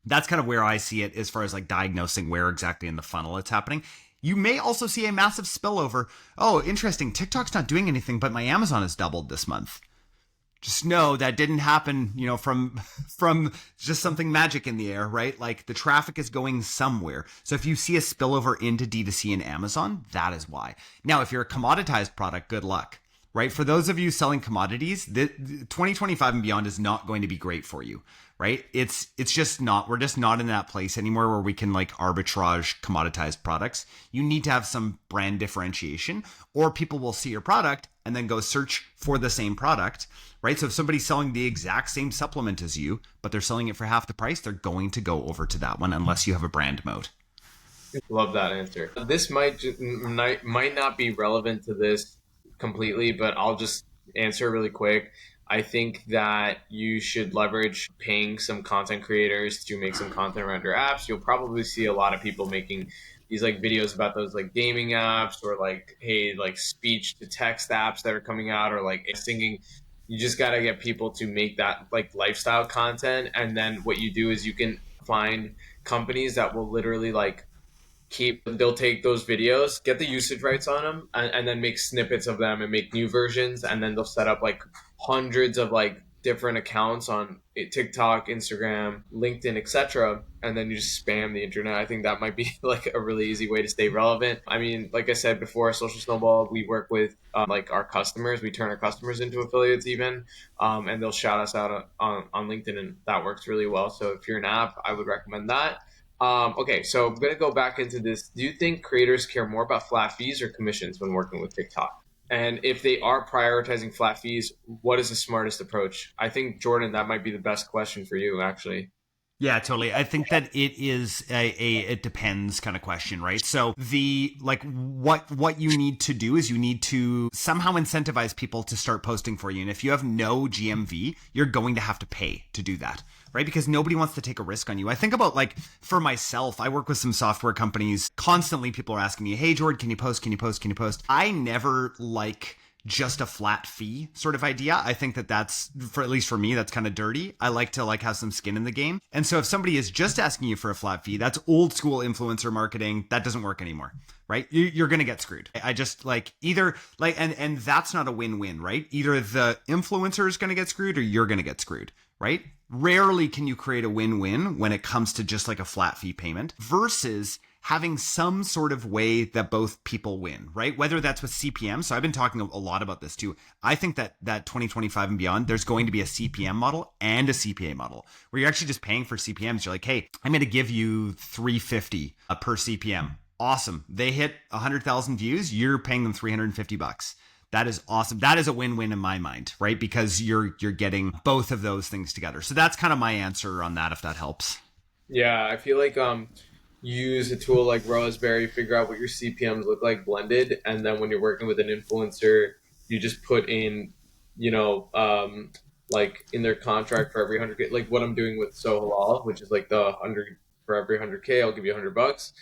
that's kind of where I see it as far as like diagnosing where exactly in the funnel it's happening. You may also see a massive spillover. Oh, interesting. TikTok's not doing anything, but my Amazon has doubled this month. Just know that didn't happen, from just something magic in the air, right? Like the traffic is going somewhere. So if you see a spillover into D2C and Amazon, that is why. Now, if you're a commoditized product, good luck, right? For those of you selling commodities, 2025 and beyond is not going to be great for you. Right? It's just not, we're just not in that place anymore where we can like arbitrage commoditized products. You need to have some brand differentiation, or people will see your product and then go search for the same product, right? So if somebody's selling the exact same supplement as you, but they're selling it for half the price, they're going to go over to that one unless you have a brand mode. Love that answer. This might not be relevant to this completely, but I'll just answer really quick. I think that you should leverage paying some content creators to make some content around your apps. You'll probably see a lot of people making these like videos about those like gaming apps or like, hey, like speech to text apps that are coming out or like singing. You just got to get people to make that like lifestyle content. And then what you do is you can find companies that will literally like they'll take those videos, get the usage rights on them, and then make snippets of them and make new versions, and then they'll set up like hundreds of like different accounts on TikTok, Instagram, LinkedIn, etc. And then you just spam the internet. I think that might be like a really easy way to stay relevant. I mean, like I said before, Social Snowball, we work with like our customers. We turn our customers into affiliates even, and they'll shout us out on LinkedIn, and that works really well. So if you're an app, I would recommend that. Okay, so I'm going to go back into this. Do you think creators care more about flat fees or commissions when working with TikTok? And if they are prioritizing flat fees, what is the smartest approach? I think, Jordan, that might be the best question for you, actually. Yeah, totally. I think that it is it depends kind of question, right? So what you need to do is you need to somehow incentivize people to start posting for you. And if you have no GMV, you're going to have to pay to do that, right? Because nobody wants to take a risk on you. I think about like for myself, I work with some software companies. Constantly people are asking me, hey, Jordan, can you post? Can you post? Can you post? I never like just a flat fee sort of idea. I think that that's, for at least for me, that's kind of dirty. I like to like have some skin in the game. And so if somebody is just asking you for a flat fee, that's old school influencer marketing. That doesn't work anymore, right? You're going to get screwed. I just like either like, and that's not a win-win, right? Either the influencer is going to get screwed or you're going to get screwed, right? Rarely can you create a win-win when it comes to just like a flat fee payment versus having some sort of way that both people win, right? Whether that's with CPM. So I've been talking a lot about this too. I think that 2025 and beyond, there's going to be a CPM model and a CPA model where you're actually just paying for CPMs. You're like, hey, I'm going to give you $350 per CPM. Awesome. They hit 100,000 views. You're paying them $350. That is awesome. That is a win-win in my mind, right? Because you're getting both of those things together. So that's kind of my answer on that, if that helps. Yeah, I feel like use a tool like Roasberry, figure out what your CPMs look like blended, and then when you're working with an influencer, you just put in, like in their contract for every 100K, like what I'm doing with Zohaib, which is like the 100 for every 100K, I'll give you $100.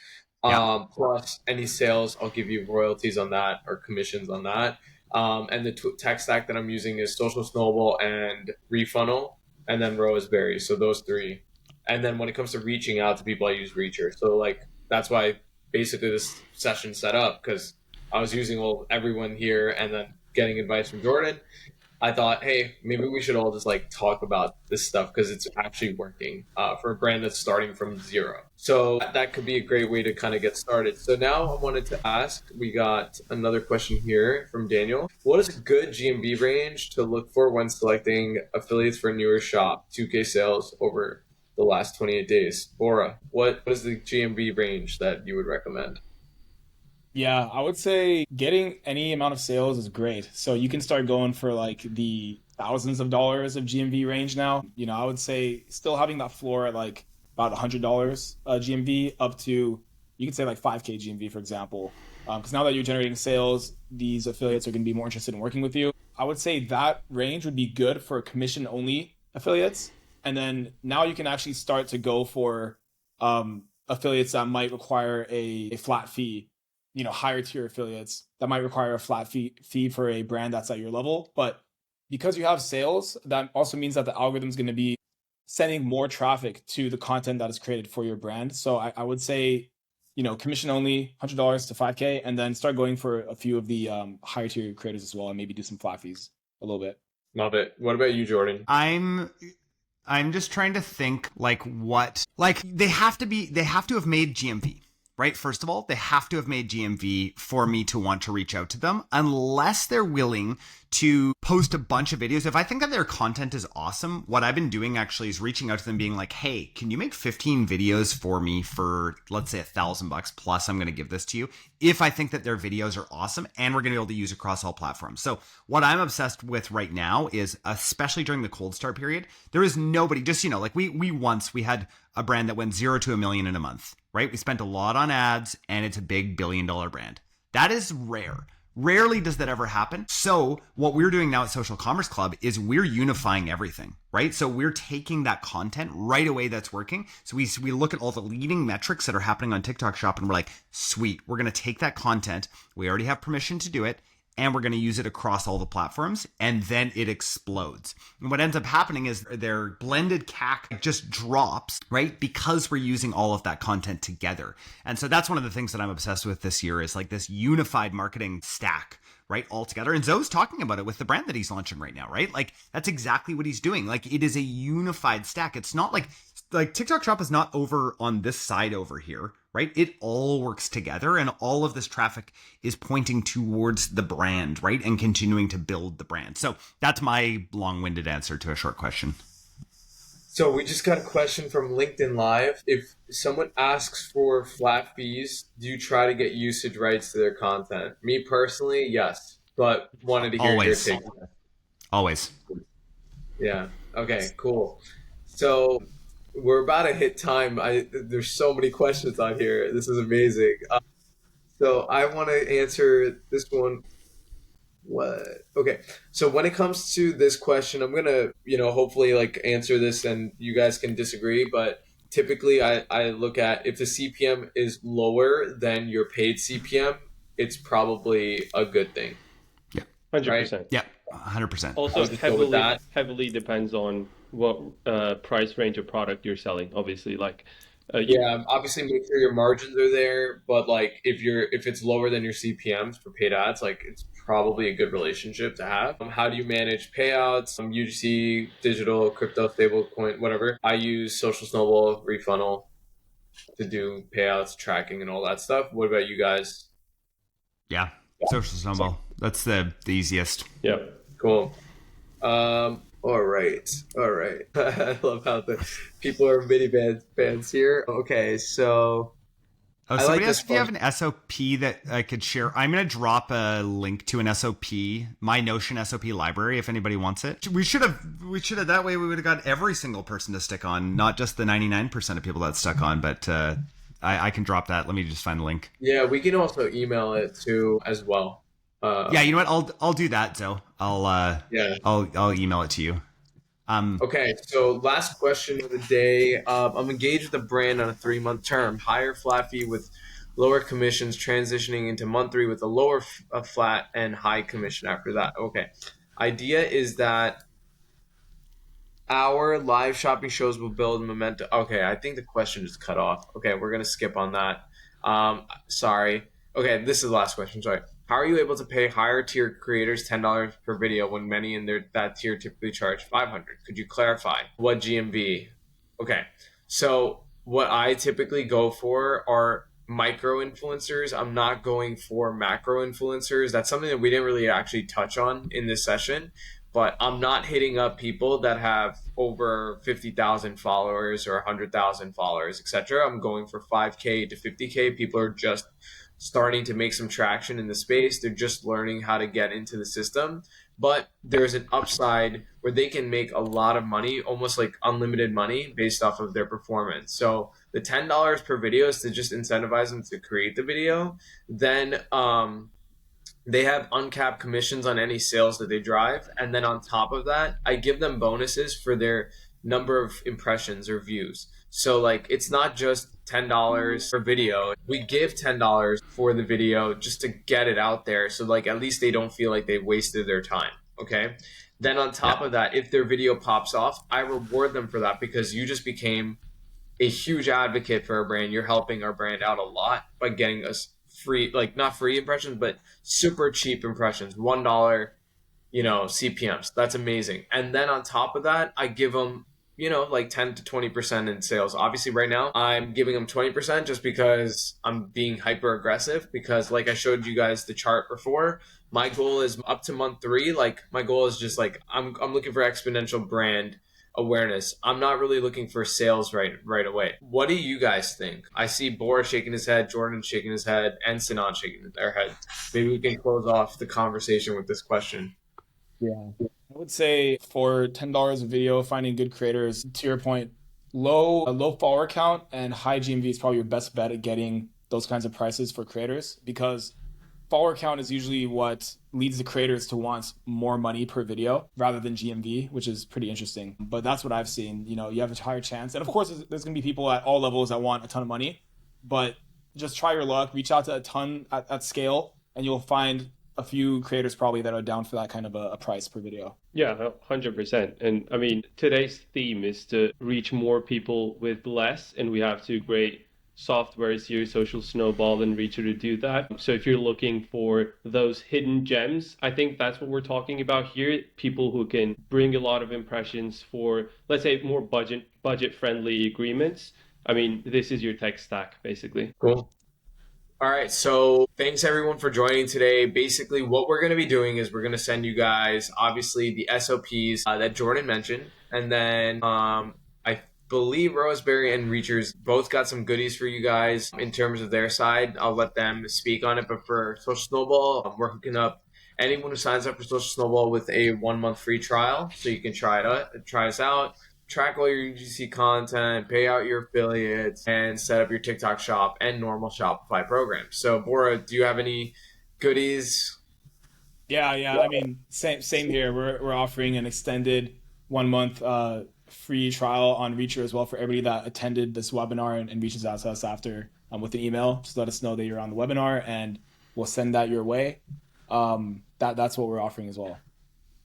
Yeah. Plus any sales, I'll give you royalties on that or commissions on that. And the tech stack that I'm using is Social Snowball and Refunnel, and then Roasberry. So those three. And then when it comes to reaching out to people, I use Reacher. So like that's why basically this session set up, because I was using everyone here and then getting advice from Jordan. I thought, hey, maybe we should all just like talk about this stuff because it's actually working for a brand that's starting from zero. So that could be a great way to kind of get started. So now I wanted to ask, we got another question here from Daniel. What is a good GMV range to look for when selecting affiliates for a newer shop, 2K sales over the last 28 days? Bora, what is the GMV range that you would recommend? Yeah, I would say getting any amount of sales is great. So you can start going for like the thousands of dollars of GMV range now. I would say still having that floor at like about $100 GMV up to, you could say like 5K GMV, for example. Because now that you're generating sales, these affiliates are going to be more interested in working with you. I would say that range would be good for commission-only affiliates. And then now you can actually start to go for affiliates that might require a flat fee. Higher tier affiliates that might require a flat fee for a brand that's at your level. But because you have sales, that also means that the algorithm is going to be sending more traffic to the content that is created for your brand. So I would say, commission only, $100 to 5K, and then start going for a few of the higher tier creators as well, and maybe do some flat fees a little bit. Love it. What about you, Jordan? I'm just trying to think they have to have made GMV. Right? First of all, they have to have made GMV for me to want to reach out to them, unless they're willing to post a bunch of videos. If I think that their content is awesome, what I've been doing actually is reaching out to them being like, hey, can you make 15 videos for me for, let's say, $1,000 plus I'm going to give this to you. If I think that their videos are awesome and we're going to be able to use across all platforms. So what I'm obsessed with right now is, especially during the cold start period, there is nobody, just, like we had a brand that went 0 to $1 million in a month, right? We spent a lot on ads and it's a big $1 billion brand. That is rare. Rarely does that ever happen. So what we're doing now at Social Commerce Club is we're unifying everything, right? So we're taking that content right away that's working. So we look at all the leading metrics that are happening on TikTok Shop and we're like, sweet, we're going to take that content. We already have permission to do it. And we're going to use it across all the platforms, and then it explodes. And what ends up happening is their blended CAC just drops, right? Because we're using all of that content together. And so that's one of the things that I'm obsessed with this year is like this unified marketing stack, right? All together. And Zoe's talking about it with the brand that he's launching right now, right? Like that's exactly what he's doing. Like it is a unified stack. It's not like TikTok Shop is not over on this side over here, right? It all works together and all of this traffic is pointing towards the brand, right? And continuing to build the brand. So that's my long-winded answer to a short question. So we just got a question from LinkedIn Live. If someone asks for flat fees, do you try to get usage rights to their content? Me personally, yes, but wanted to hear your take. Always. Yeah. Okay, cool. So we're about to hit time. There's so many questions on here. This is amazing. So I want to answer this one. What? Okay. So when it comes to this question, I'm going to, hopefully like answer this and you guys can disagree. But typically I look at if the CPM is lower than your paid CPM, it's probably a good thing. Yeah. 100%. Right? Yeah. 100%. Also heavily depends on what price range of product you're selling, obviously. Obviously make sure your margins are there, but like if it's lower than your CPMs for paid ads, like it's probably a good relationship to have. How do you manage payouts? UGC, digital, crypto, stablecoin, whatever. I use Social Snowball, Refunnel to do payouts, tracking, and all that stuff. What about you guys? Yeah, Social Snowball. That's the easiest. Yeah. Cool. All right. I love how the people are mini bands here. Okay, so Oh, somebody asked if you have an SOP that I could share. I'm going to drop a link to an SOP, my Notion SOP library, if anybody wants it. We should have, that way we would have got every single person to stick on, not just the 99% of people that stuck on, but I can drop that. Let me just find the link. Yeah, we can also email it too as well. Yeah, you know what? I'll do that, Zoe. I'll email it to you. Okay, so last question of the day. I'm engaged with a brand on a 3-month term. Higher flat fee with lower commissions, transitioning into month 3 with a lower flat and high commission after that. Okay. Idea is that our live shopping shows will build momentum. Okay, I think the question is cut off. Okay, we're going to skip on that. Sorry. Okay, this is the last question. Sorry. How are you able to pay higher tier creators $10 per video when many in that tier typically charge $500? Could you clarify what GMV? Okay, so what I typically go for are micro influencers. I'm not going for macro influencers. That's something that we didn't really actually touch on in this session, but I'm not hitting up people that have over 50,000 followers or 100,000 followers, etc. I'm going for 5K to 50K. People are just starting to make some traction in the space. They're just learning how to get into the system, but there's an upside where they can make a lot of money, almost like unlimited money based off of their performance. So the $10 per video is to just incentivize them to create the video. Then they have uncapped commissions on any sales that they drive. And then on top of that, I give them bonuses for their number of impressions or views. So like, it's not just $10 per video. We give $10 for the video just to get it out there. So like, at least they don't feel like they wasted their time. Okay. Then on top of that, if their video pops off, I reward them for that because you just became a huge advocate for our brand. You're helping our brand out a lot by getting us free, like not free impressions, but super cheap impressions, $1, CPMs. That's amazing. And then on top of that, I give them like 10 to 20% in sales. Obviously right now I'm giving them 20% just because I'm being hyper aggressive, because like I showed you guys the chart before, my goal is up to month 3. Like my goal is just like, I'm looking for exponential brand awareness. I'm not really looking for sales right away. What do you guys think? I see Bora shaking his head, Jordan shaking his head, and Sinan shaking their head. Maybe we can close off the conversation with this question. Yeah. I would say for $10 a video, finding good creators, to your point, a low follower count and high GMV is probably your best bet at getting those kinds of prices for creators, because follower count is usually what leads the creators to want more money per video rather than GMV, which is pretty interesting. But that's what I've seen. You have a higher chance. And of course, there's going to be people at all levels that want a ton of money, but just try your luck, reach out to a ton at scale, and you'll find a few creators probably that are down for that kind of a price per video. Yeah, 100%. And I mean, today's theme is to reach more people with less, and we have two great softwares here, Social Snowball and Reacher, to do that. So if you're looking for those hidden gems, I think that's what we're talking about here. People who can bring a lot of impressions for, let's say, more budget-friendly agreements. I mean, this is your tech stack, basically. Cool. All right, so thanks everyone for joining today. Basically, what we're going to be doing is we're going to send you guys, obviously, the SOPs that Jordan mentioned. And then I believe Roasberry and Reachers both got some goodies for you guys in terms of their side. I'll let them speak on it. But for Social Snowball, we're hooking up anyone who signs up for Social Snowball with a 1-month free trial. So you can try us out. Track all your UGC content, pay out your affiliates, and set up your TikTok shop and normal Shopify programs. So, Bora, do you have any goodies? Yeah. I mean, same here. We're offering an extended 1-month free trial on Reacher as well for everybody that attended this webinar and reaches out to us after with an email. Just let us know that you're on the webinar, and we'll send that your way. That's what we're offering as well.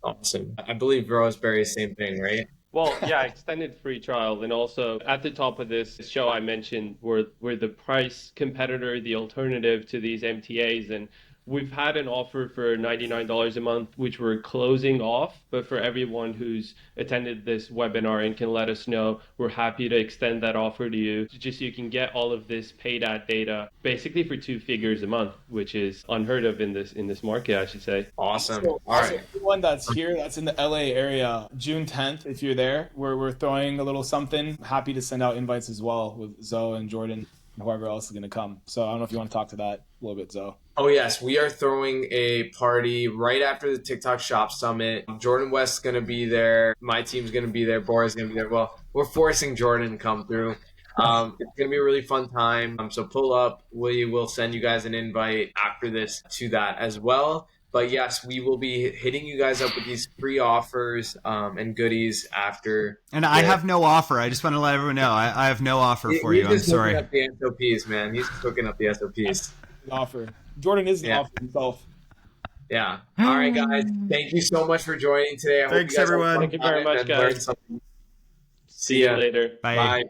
Awesome. I believe Roasberry is the same thing, right? Well, yeah, extended free trial. And also at the top of this show, I mentioned we're the price competitor, the alternative to these MTAs. And we've had an offer for $99 a month, which we're closing off. But for everyone who's attended this webinar and can let us know, we're happy to extend that offer to you, just so you can get all of this paid ad data basically for 2 figures a month, which is unheard of in this market, I should say. Awesome. So, All right. everyone that's here, that's in the LA area, June 10th, if you're there, we're throwing a little something. Happy to send out invites as well with Zoe and Jordan and whoever else is going to come. So I don't know if you want to talk to that a little bit, Zoe. Oh, yes. We are throwing a party right after the TikTok Shop Summit. Jordan West's going to be there. My team's going to be there. Bora's going to be there. Well, we're forcing Jordan to come through. It's going to be a really fun time. So pull up. We will send you guys an invite after this to that as well. But yes, we will be hitting you guys up with these free offers and goodies after. And I have no offer. I just want to let everyone know I have no offer for you. I'm sorry. He's just hooking up the SOPs, man. He's hooking up the SOPs. Offer. Jordan is the offer himself. Yeah. All right, guys. Thank you so much for joining today. Thanks, everyone. Thank you very much, guys. See you later. Bye. Bye.